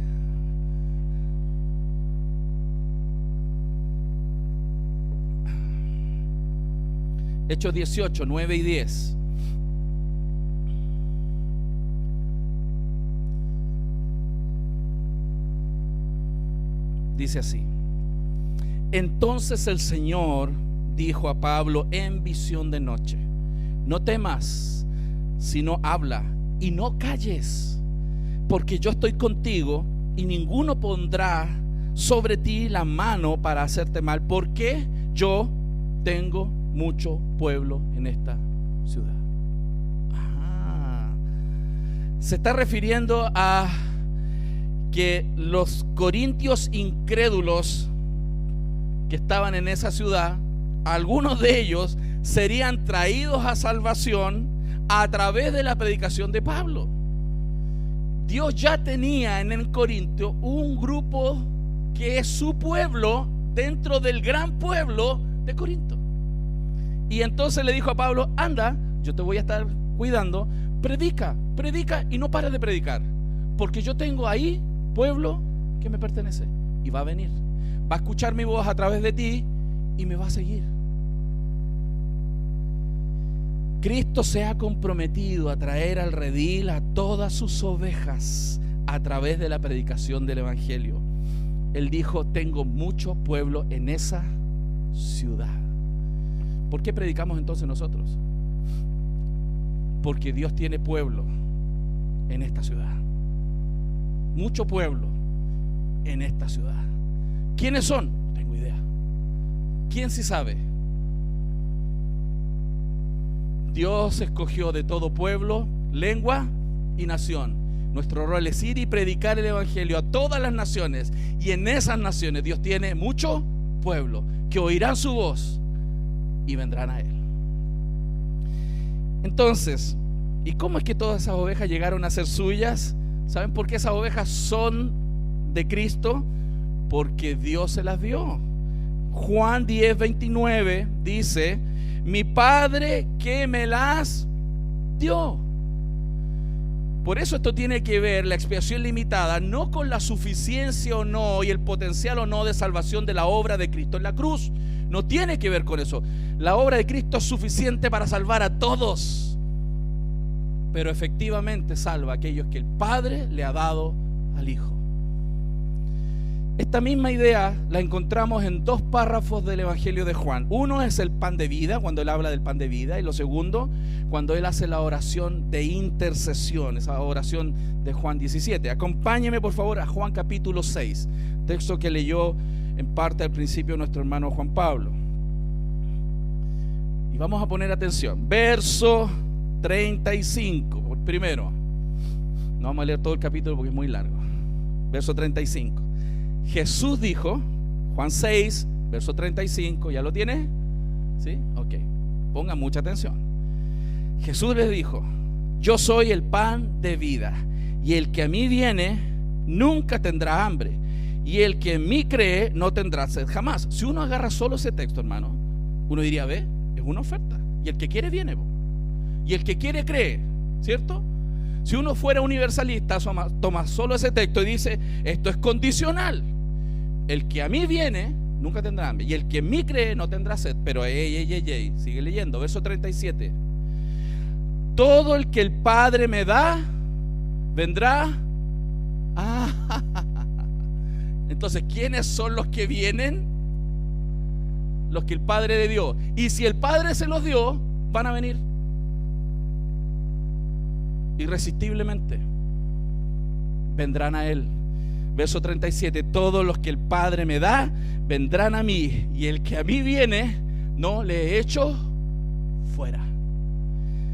Speaker 1: Hechos 18, 9 y 10. Dice así: entonces el Señor dijo a Pablo en visión de noche: no temas, sino habla y no calles, porque yo estoy contigo y ninguno pondrá sobre ti la mano para hacerte mal, porque yo tengo mucho pueblo en esta ciudad. Se está refiriendo a que los corintios incrédulos que estaban en esa ciudad, algunos de ellos serían traídos a salvación a través de la predicación de Pablo. Dios ya tenía en el Corintio un grupo que es su pueblo dentro del gran pueblo de Corinto. Y entonces le dijo a Pablo: anda, yo te voy a estar cuidando, predica y no pares de predicar, porque yo tengo ahí pueblo que me pertenece y va a venir, va a escuchar mi voz a través de ti y me va a seguir. Cristo se ha comprometido a traer al redil a todas sus ovejas a través de la predicación del Evangelio. Él dijo: tengo mucho pueblo en esa ciudad. ¿Por qué predicamos entonces nosotros? Porque Dios tiene pueblo en esta ciudad. Mucho pueblo en esta ciudad. ¿Quiénes son? No tengo idea. ¿Quién sí sabe? Dios escogió de todo pueblo, lengua y nación. Nuestro rol es ir y predicar el Evangelio a todas las naciones. Y en esas naciones Dios tiene mucho pueblo que oirán su voz y vendrán a Él. Entonces, ¿y cómo es que todas esas ovejas llegaron a ser suyas? ¿Saben por qué esas ovejas son de Cristo? Porque Dios se las dio. Juan 10:29 dice: mi Padre que me las dio. Por eso esto tiene que ver, la expiación limitada, no con la suficiencia o no y el potencial o no de salvación de la obra de Cristo en la cruz. No tiene que ver con eso. La obra de Cristo es suficiente para salvar a todos, pero efectivamente salva a aquellos que el Padre le ha dado al Hijo. Esta misma idea la encontramos en dos párrafos del Evangelio de Juan. Uno es el pan de vida, cuando él habla del pan de vida, y lo segundo, cuando él hace la oración de intercesión, esa oración de Juan 17. Acompáñeme por favor a Juan capítulo 6, texto que leyó en parte al principio nuestro hermano Juan Pablo. Y vamos a poner atención. Verso 35, primero. No vamos a leer todo el capítulo porque es muy largo. Verso 35. Jesús dijo, Juan 6, verso 35, ¿ya lo tiene? ¿Sí? Ok, pongan mucha atención. Jesús les dijo: yo soy el pan de vida, y el que a mí viene nunca tendrá hambre, y el que en mí cree no tendrá sed jamás. Si uno agarra solo ese texto, hermano, uno diría: ve, es una oferta, y el que quiere viene, y el que quiere cree, ¿cierto? Si uno fuera universalista, toma solo ese texto y dice: esto es condicional. El que a mí viene nunca tendrá hambre, y el que en mí cree no tendrá sed. Pero sigue leyendo, verso 37. Todo el que el Padre me da vendrá. Entonces, ¿quiénes son los que vienen? Los que el Padre le dio. Y si el Padre se los dio, van a venir irresistiblemente. Vendrán a Él. Verso 37. Todos los que el Padre me da vendrán a mí, y el que a mí viene no le he hecho fuera.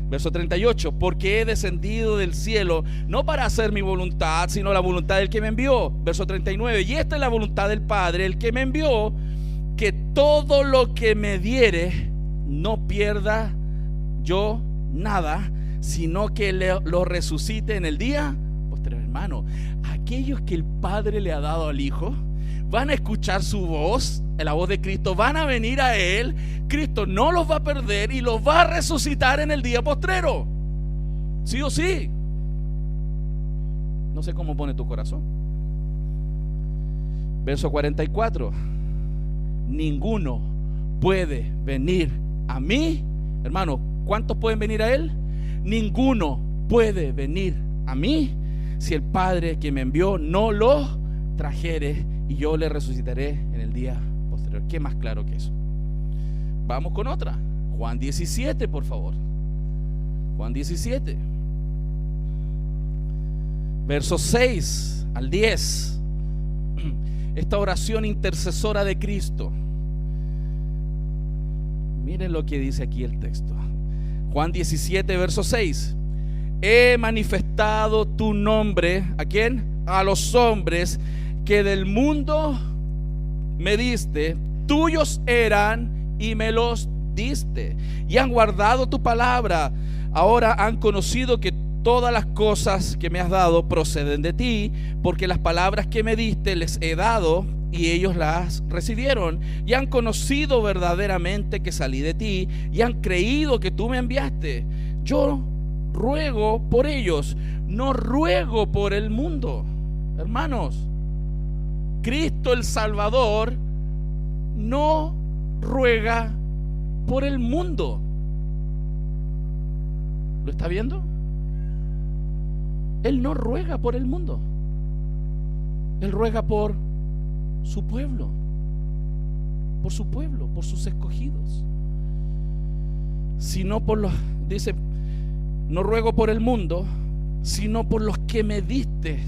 Speaker 1: Verso 38, porque he descendido del cielo no para hacer mi voluntad, sino la voluntad del que me envió. Verso 39, y esta es la voluntad del Padre, el que me envió, que todo lo que me diere no pierda yo nada, sino que lo resucite en el día posterior. Hermano, aquellos que el Padre le ha dado al Hijo van a escuchar su voz, la voz de Cristo, van a venir a Él. Cristo no los va a perder y los va a resucitar en el día postrero, sí o sí. No sé cómo pone tu corazón. Verso 44, ninguno puede venir a mí. Hermano, ¿cuántos pueden venir a Él? Ninguno puede venir a mí si el Padre que me envió no lo trajere, y yo le resucitaré en el día posterior. ¿Qué más claro que eso? Vamos con otra. Juan 17, por favor. Juan 17, versos 6 al 10. Esta oración intercesora de Cristo. Miren lo que dice aquí el texto. Juan 17, verso 6. He manifestado tu nombre, ¿a quién? A los hombres que del mundo me diste, tuyos eran y me los diste, y han guardado tu palabra. Ahora han conocido que todas las cosas que me has dado proceden de ti, porque las palabras que me diste les he dado y ellos las recibieron, y han conocido verdaderamente que salí de ti, y han creído que tú me enviaste. Yo ruego por ellos, no ruego por el mundo. Hermanos, Cristo el Salvador no ruega por el mundo. ¿Lo está viendo? Él no ruega por el mundo. Él ruega por su pueblo, por su pueblo, por sus escogidos. Sino por los, dice, no ruego por el mundo, sino por los que me diste,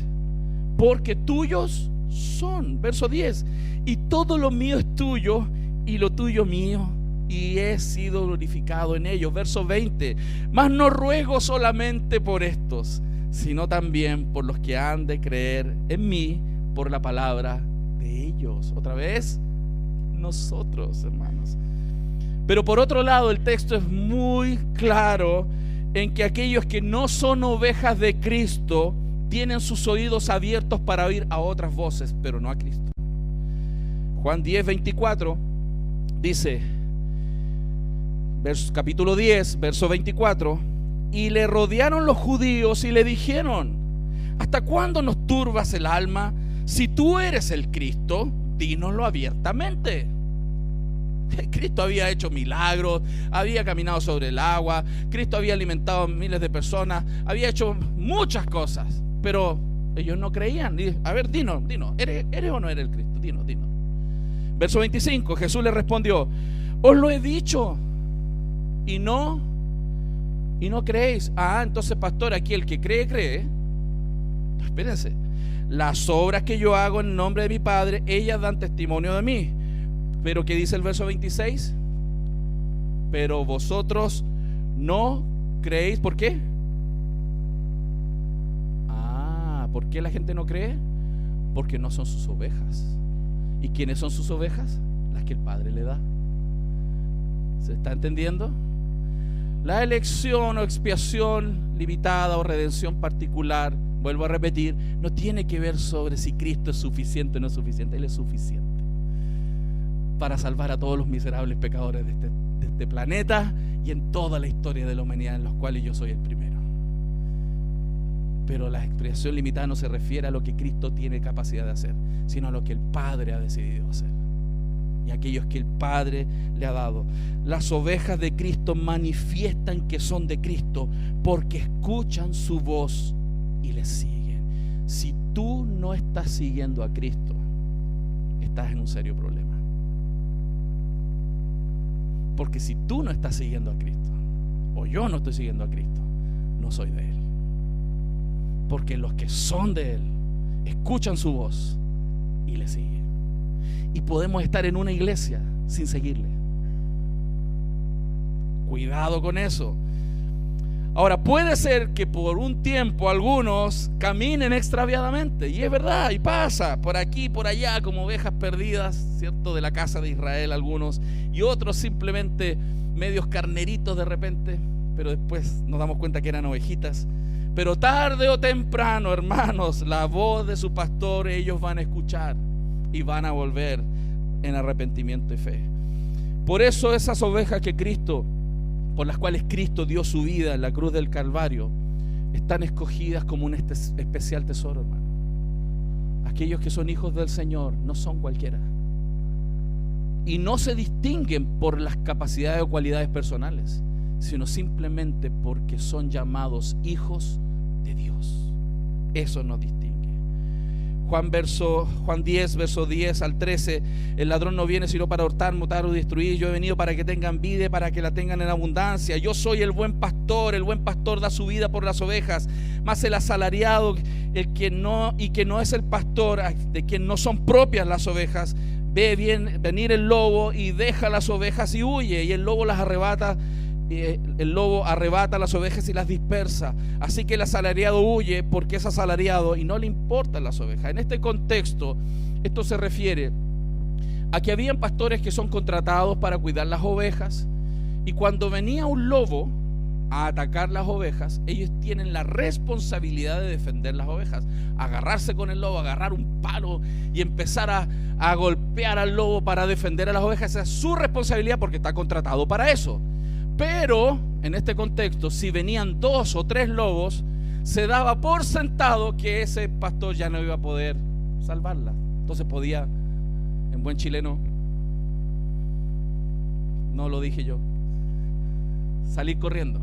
Speaker 1: porque tuyos son. Verso 10, y todo lo mío es tuyo y lo tuyo mío, y he sido glorificado en ellos. Verso 20, mas no ruego solamente por estos, sino también por los que han de creer en mí por la palabra de ellos. Otra vez, nosotros, hermanos. Pero por otro lado, el texto es muy claro en que aquellos que no son ovejas de Cristo tienen sus oídos abiertos para oír a otras voces, pero no a Cristo. Juan 10, 24 dice, capítulo 10, verso 24, y le rodearon los judíos y le dijeron, ¿hasta cuándo nos turbas el alma? Si tú eres el Cristo, dínoslo abiertamente. Cristo había hecho milagros, había caminado sobre el agua, Cristo había alimentado a miles de personas, había hecho muchas cosas, pero ellos no creían. A ver, dinos, ¿eres o no eres el Cristo? Dinos. Verso 25, Jesús le respondió, os lo he dicho y no creéis. Entonces, pastor, aquí el que cree. Espérense, las obras que yo hago en nombre de mi Padre, ellas dan testimonio de mí. Pero ¿qué dice el verso 26? Pero vosotros no creéis. ¿Por qué? ¿Por qué la gente no cree? Porque no son sus ovejas. ¿Y quiénes son sus ovejas? Las que el Padre le da. ¿Se está entendiendo? La elección o expiación limitada o redención particular, vuelvo a repetir, no tiene que ver sobre si Cristo es suficiente o no es suficiente. Él es suficiente para salvar a todos los miserables pecadores de este planeta y en toda la historia de la humanidad, en los cuales yo soy el primero. Pero la expiación limitada no se refiere a lo que Cristo tiene capacidad de hacer, sino a lo que el Padre ha decidido hacer y aquellos que el Padre le ha dado. Las ovejas de Cristo manifiestan que son de Cristo porque escuchan su voz y le siguen. Si tú no estás siguiendo a Cristo, estás en un serio problema. Porque si tú no estás siguiendo a Cristo, o yo no estoy siguiendo a Cristo, no soy de Él. Porque los que son de Él escuchan su voz y le siguen. Y podemos estar en una iglesia sin seguirle. Cuidado con eso. Ahora, puede ser que por un tiempo algunos caminen extraviadamente, y es verdad, y pasa por aquí, por allá, como ovejas perdidas, ¿cierto? De la casa de Israel algunos, y otros simplemente medios carneritos de repente, pero después nos damos cuenta que eran ovejitas. Pero tarde o temprano, hermanos, la voz de su pastor ellos van a escuchar y van a volver en arrepentimiento y fe. Por eso esas ovejas que Cristo, por las cuales Cristo dio su vida en la cruz del Calvario, están escogidas como un especial tesoro, hermano. Aquellos que son hijos del Señor no son cualquiera, y no se distinguen por las capacidades o cualidades personales, sino simplemente porque son llamados hijos de Dios. Eso nos distingue. Juan 10, verso 10 al 13: el ladrón no viene sino para hurtar, matar o destruir. Yo he venido para que tengan vida y para que la tengan en abundancia. Yo soy el buen pastor da su vida por las ovejas. Mas el asalariado, el que no es el pastor, de quien no son propias las ovejas, ve venir el lobo y deja las ovejas y huye, y el lobo arrebata las ovejas y las dispersa. Así que el asalariado huye porque es asalariado y no le importan las ovejas. En este contexto, esto se refiere a que habían pastores que son contratados para cuidar las ovejas, y cuando venía un lobo a atacar las ovejas, ellos tienen la responsabilidad de defender las ovejas, agarrarse con el lobo, agarrar un palo y empezar a golpear al lobo para defender a las ovejas. Esa es su responsabilidad porque está contratado para eso. Pero en este contexto, si venían 2 o 3 lobos, se daba por sentado que ese pastor ya no iba a poder salvarla. Entonces podía, en buen chileno, no lo dije yo, salir corriendo.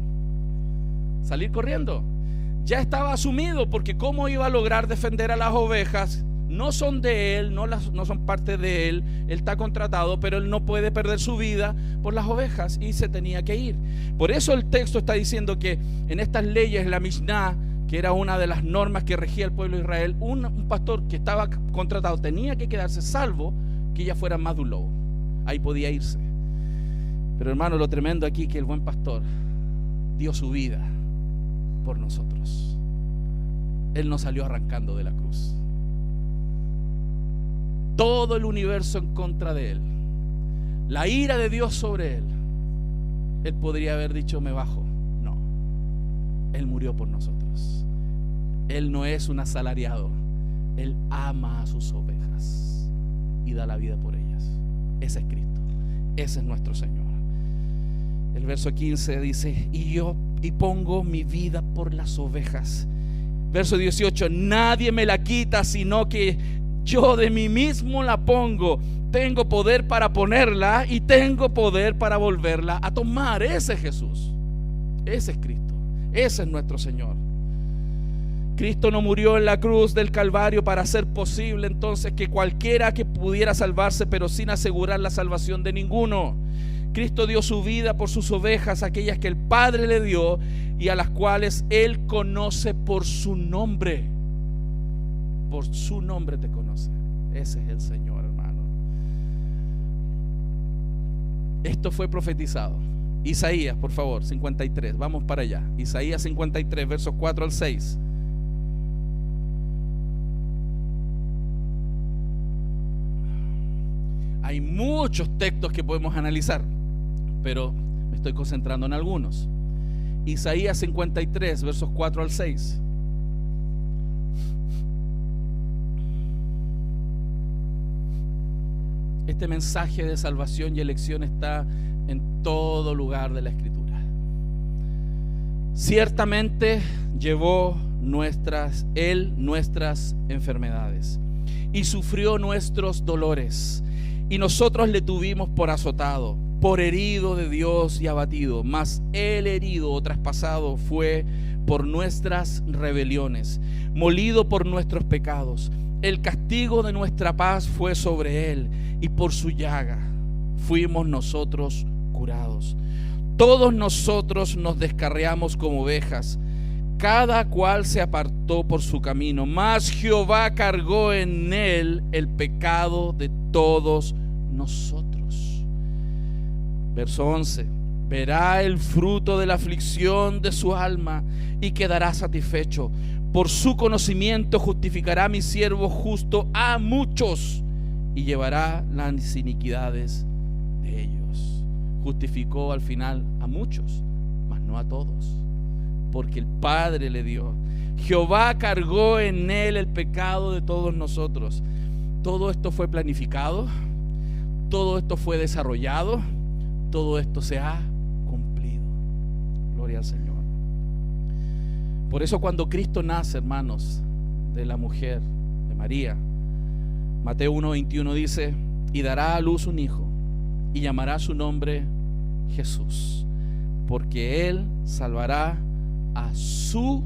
Speaker 1: Ya estaba asumido, porque cómo iba a lograr defender a las ovejas. No son de él, no son parte de él. Él está contratado, pero él no puede perder su vida por las ovejas, y se tenía que ir. Por eso el texto está diciendo que en estas leyes, la Mishnah, que era una de las normas que regía el pueblo de Israel, un pastor que estaba contratado tenía que quedarse, salvo que ya fuera más de un lobo. Ahí podía irse. Pero hermano, lo tremendo aquí es que el buen pastor dio su vida por nosotros. Él no salió arrancando de la cruz. Todo el universo en contra de él, la ira de Dios sobre él. Él podría haber dicho: me bajo. No, él murió por nosotros. Él no es un asalariado. Él ama a sus ovejas y da la vida por ellas. Ese es Cristo, ese es nuestro Señor. El verso 15 dice: y pongo mi vida por las ovejas. Verso 18: nadie me la quita, sino que yo de mí mismo la pongo. Tengo poder para ponerla y tengo poder para volverla a tomar. Ese es Jesús, ese es Cristo, ese es nuestro Señor. Cristo no murió en la cruz del Calvario para hacer posible entonces que cualquiera que pudiera salvarse, pero sin asegurar la salvación de ninguno. Cristo dio su vida por sus ovejas, aquellas que el Padre le dio y a las cuales Él conoce por su nombre. Por su nombre te conoce. Ese es el Señor, hermano. Esto fue profetizado. Isaías, por favor, 53. Vamos para allá. Isaías 53, versos 4 al 6. Hay muchos textos que podemos analizar, pero me estoy concentrando en algunos. Isaías 53, versos 4 al 6. Este mensaje de salvación y elección está en todo lugar de la Escritura. Ciertamente llevó nuestras enfermedades y sufrió nuestros dolores, y nosotros le tuvimos por azotado, por herido de Dios y abatido. Mas Él herido o traspasado fue por nuestras rebeliones, molido por nuestros pecados. El castigo de nuestra paz fue sobre Él, y por su llaga fuimos nosotros curados. Todos nosotros nos descarriamos como ovejas, cada cual se apartó por su camino, mas Jehová cargó en Él el pecado de todos nosotros. Verso 11: verá el fruto de la aflicción de su alma y quedará satisfecho. Por su conocimiento justificará a mi siervo justo a muchos y llevará las iniquidades de ellos. Justificó al final a muchos, mas no a todos, porque el Padre le dio. Jehová cargó en él el pecado de todos nosotros. Todo esto fue planificado, todo esto fue desarrollado, todo esto se ha cumplido. Gloria al Señor. Por eso cuando Cristo nace, hermanos, de la mujer, de María, Mateo 1:21 dice: y dará a luz un hijo, y llamará su nombre Jesús, porque él salvará a su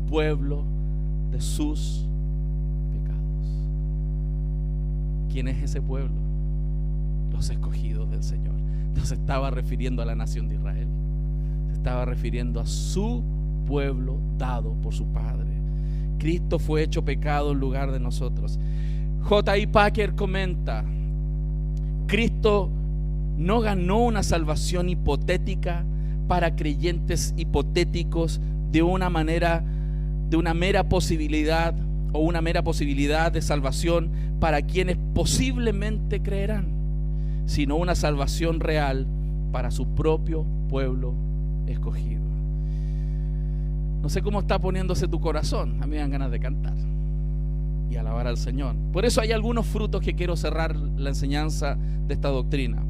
Speaker 1: pueblo de sus pecados. ¿Quién es ese pueblo? Los escogidos del Señor. No se estaba refiriendo a la nación de Israel, se estaba refiriendo a su pueblo dado por su Padre. Cristo fue hecho pecado en lugar de nosotros. J.I. Packer comenta: Cristo no ganó una salvación hipotética para creyentes hipotéticos de una mera posibilidad o una mera posibilidad de salvación para quienes posiblemente creerán, sino una salvación real para su propio pueblo escogido. No sé cómo está poniéndose tu corazón. A mí me dan ganas de cantar y alabar al Señor. Por eso hay algunos frutos que quiero cerrar la enseñanza de esta doctrina.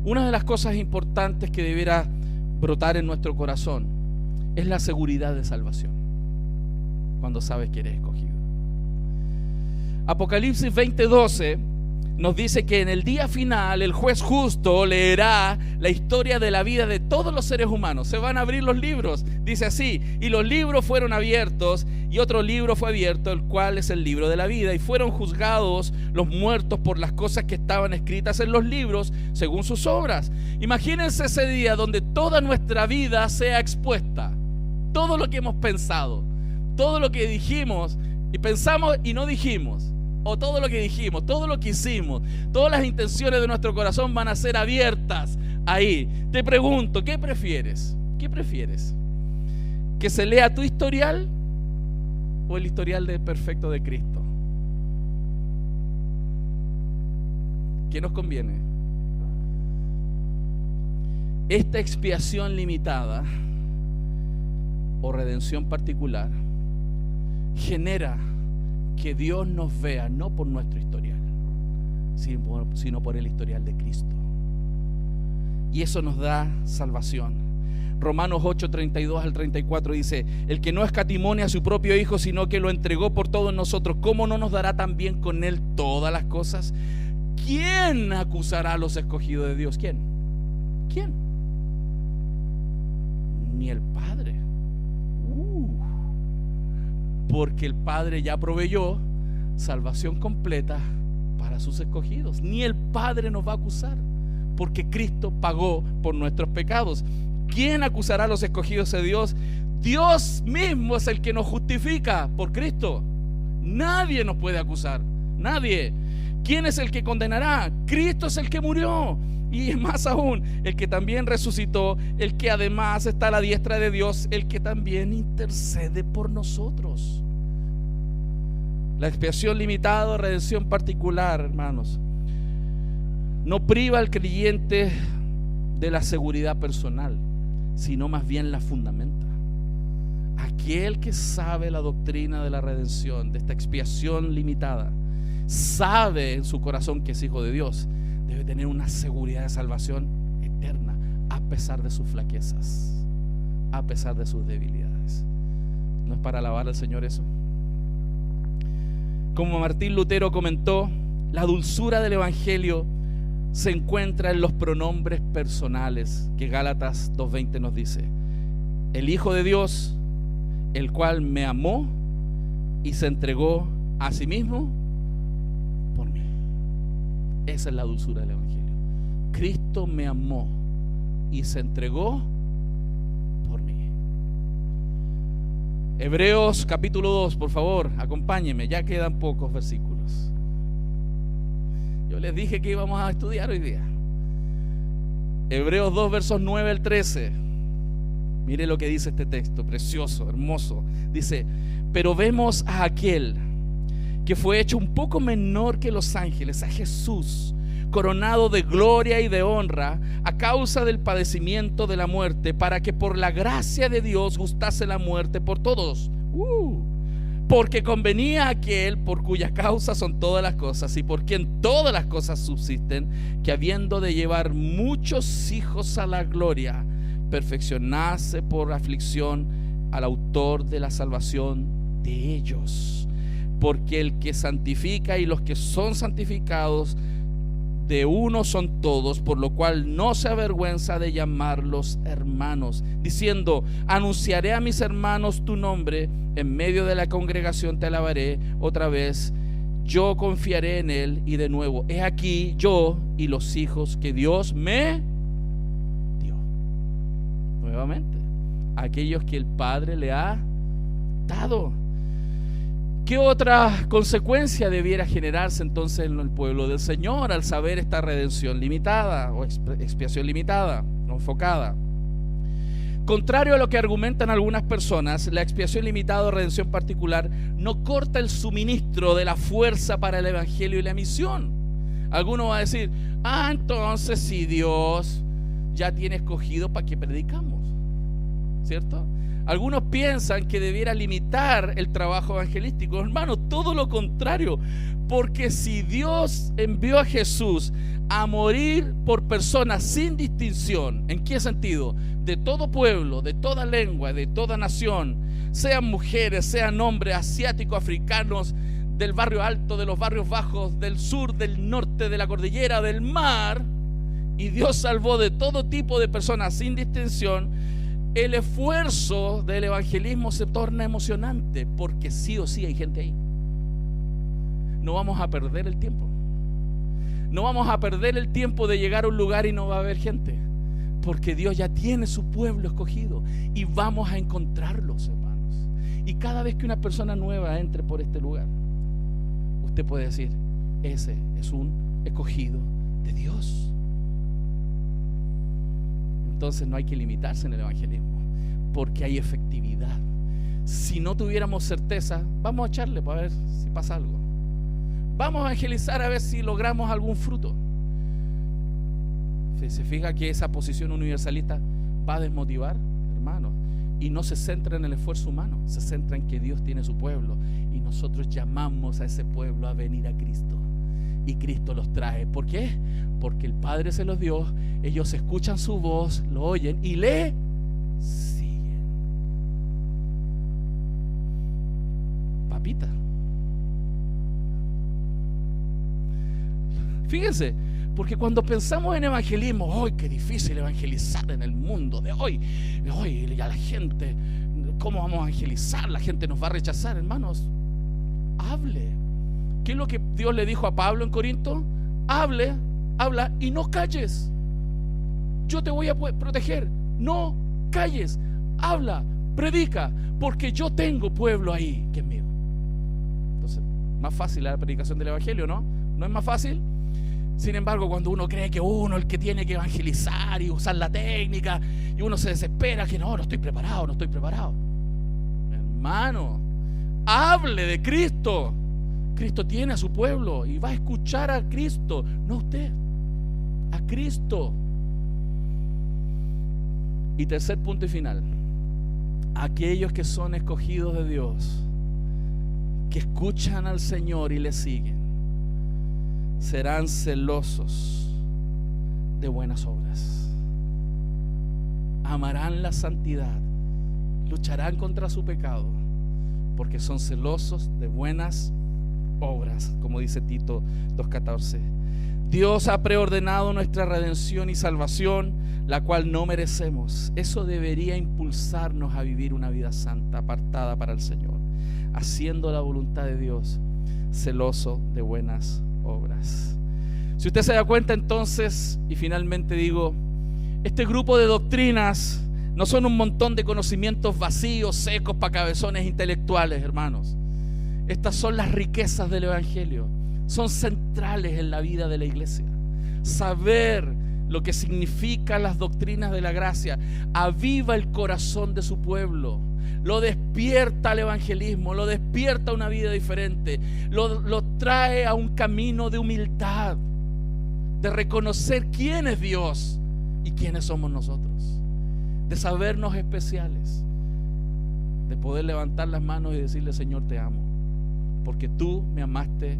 Speaker 1: Una de las cosas importantes que debiera brotar en nuestro corazón es la seguridad de salvación cuando sabes que eres escogido. Apocalipsis 20:12 nos dice que en el día final el juez justo leerá la historia de la vida de todos los seres humanos. Se van a abrir los libros, dice así: y los libros fueron abiertos, y otro libro fue abierto, el cual es el libro de la vida, y fueron juzgados los muertos por las cosas que estaban escritas en los libros según sus obras. Imagínense ese día donde toda nuestra vida sea expuesta, todo lo que hemos pensado, todo lo que dijimos y pensamos y no dijimos, o todo lo que dijimos, todo lo que hicimos, todas las intenciones de nuestro corazón van a ser abiertas ahí. Te pregunto, ¿qué prefieres? ¿Qué prefieres? ¿Que se lea tu historial o el historial perfecto de Cristo? ¿Qué nos conviene? Esta expiación limitada o redención particular genera que Dios nos vea no por nuestro historial, sino por el historial de Cristo. Y eso nos da salvación. Romanos 8:32 al 34 dice: el que no escatimó a su propio Hijo, sino que lo entregó por todos nosotros, ¿cómo no nos dará también con él todas las cosas? ¿Quién acusará a los escogidos de Dios? ¿Quién? Ni el Padre. Porque el Padre ya proveyó salvación completa para sus escogidos. Ni el Padre nos va a acusar, porque Cristo pagó por nuestros pecados. ¿Quién acusará a los escogidos de Dios? Dios mismo es el que nos justifica por Cristo. Nadie nos puede acusar, nadie. ¿Quién es el que condenará? Cristo es el que murió, y más aún, el que también resucitó, el que además está a la diestra de Dios, el que también intercede por nosotros. La expiación limitada o redención particular, hermanos, no priva al creyente de la seguridad personal, sino más bien la fundamenta. Aquel que sabe la doctrina de la redención, de esta expiación limitada, sabe en su corazón que es hijo de Dios, debe tener una seguridad de salvación eterna, a pesar de sus flaquezas, a pesar de sus debilidades. ¿No es para alabar al Señor eso? Como Martín Lutero comentó, la dulzura del Evangelio se encuentra en los pronombres personales que Gálatas 2:20 nos dice: el Hijo de Dios, el cual me amó y se entregó a sí mismo por mí. Esa es la dulzura del Evangelio. Cristo me amó y se entregó por mí. Hebreos capítulo 2, por favor, acompáñenme, ya quedan pocos versículos. Yo les dije que íbamos a estudiar hoy día. Hebreos 2, versos 9 al 13. Mire lo que dice este texto, precioso, hermoso. Dice: pero vemos a aquel que fue hecho un poco menor que los ángeles, a Jesús, coronado de gloria y de honra a causa del padecimiento de la muerte, para que por la gracia de Dios gustase la muerte por todos. Porque convenía a aquel por cuya causa son todas las cosas y por quien todas las cosas subsisten, que habiendo de llevar muchos hijos a la gloria, perfeccionase por aflicción al autor de la salvación de ellos. Porque el que santifica y los que son santificados de uno son todos, por lo cual no se avergüenza de llamarlos hermanos, diciendo: anunciaré a mis hermanos tu nombre, en medio de la congregación te alabaré. Otra vez, yo confiaré en él. Y de nuevo, he aquí yo y los hijos que Dios me dio. Nuevamente, aquellos que el Padre le ha dado. ¿Qué otra consecuencia debiera generarse entonces en el pueblo del Señor al saber esta redención limitada o expiación limitada, no enfocada? Contrario a lo que argumentan algunas personas, la expiación limitada o redención particular no corta el suministro de la fuerza para el evangelio y la misión. Alguno va a decir: entonces si Dios ya tiene escogido, ¿para qué predicamos? ¿Cierto? Algunos piensan que debiera limitar el trabajo evangelístico. Hermano, todo lo contrario. Porque si Dios envió a Jesús a morir por personas sin distinción, ¿en qué sentido? De todo pueblo, de toda lengua, de toda nación, sean mujeres, sean hombres, asiáticos, africanos, del barrio alto, de los barrios bajos, del sur, del norte, de la cordillera, del mar, y Dios salvó de todo tipo de personas sin distinción, el esfuerzo del evangelismo se torna emocionante, porque sí o sí hay gente ahí. No vamos a perder el tiempo. No vamos a perder el tiempo de llegar a un lugar y no va a haber gente, porque Dios ya tiene su pueblo escogido y vamos a encontrarlos, hermanos. Y cada vez que una persona nueva entre por este lugar, usted puede decir: ese es un escogido de Dios. Entonces no hay que limitarse en el evangelismo, porque hay efectividad. Si no tuviéramos certeza, vamos a echarle para ver si pasa algo. Vamos a evangelizar a ver si logramos algún fruto. Se fija que esa posición universalista va a desmotivar, hermanos, y no se centra en el esfuerzo humano, se centra en que Dios tiene su pueblo y nosotros llamamos a ese pueblo a venir a Cristo. Y Cristo los trae. ¿Por qué? Porque el Padre se los dio. Ellos escuchan su voz, lo oyen y le siguen. Papita. Fíjense, porque cuando pensamos en evangelismo, ¡ay, qué difícil evangelizar en el mundo de hoy! Hoy ya la gente, ¿cómo vamos a evangelizar? La gente nos va a rechazar. Hermanos, hable. ¿Qué es lo que Dios le dijo a Pablo en Corinto? Habla y no calles. Yo te voy a proteger. No calles. Habla, predica, porque yo tengo pueblo ahí que es mío. Entonces, más fácil la predicación del evangelio, ¿no? ¿No es más fácil? Sin embargo, cuando uno cree que uno es el que tiene que evangelizar y usar la técnica, y uno se desespera que no estoy preparado. Hermano, hable de Cristo. Cristo tiene a su pueblo y va a escuchar a Cristo, no a usted, a Cristo. Y tercer punto y final: aquellos que son escogidos de Dios, que escuchan al Señor y le siguen, serán celosos de buenas obras, amarán la santidad, lucharán contra su pecado, porque son celosos de buenas obras, como dice Tito 2:14. Dios ha preordenado nuestra redención y salvación, la cual no merecemos. Eso debería impulsarnos a vivir una vida santa, apartada para el Señor, haciendo la voluntad de Dios, celoso de buenas obras. Si usted se da cuenta, entonces, y finalmente digo, este grupo de doctrinas no son un montón de conocimientos vacíos, secos, para cabezones intelectuales, hermanos. Estas son las riquezas del evangelio, son centrales en la vida de la iglesia. Saber lo que significa las doctrinas de la gracia, aviva el corazón de su pueblo, lo despierta al evangelismo, lo despierta a una vida diferente, lo trae a un camino de humildad, de reconocer quién es Dios y quiénes somos nosotros, de sabernos especiales, de poder levantar las manos y decirle: Señor, te amo, porque tú me amaste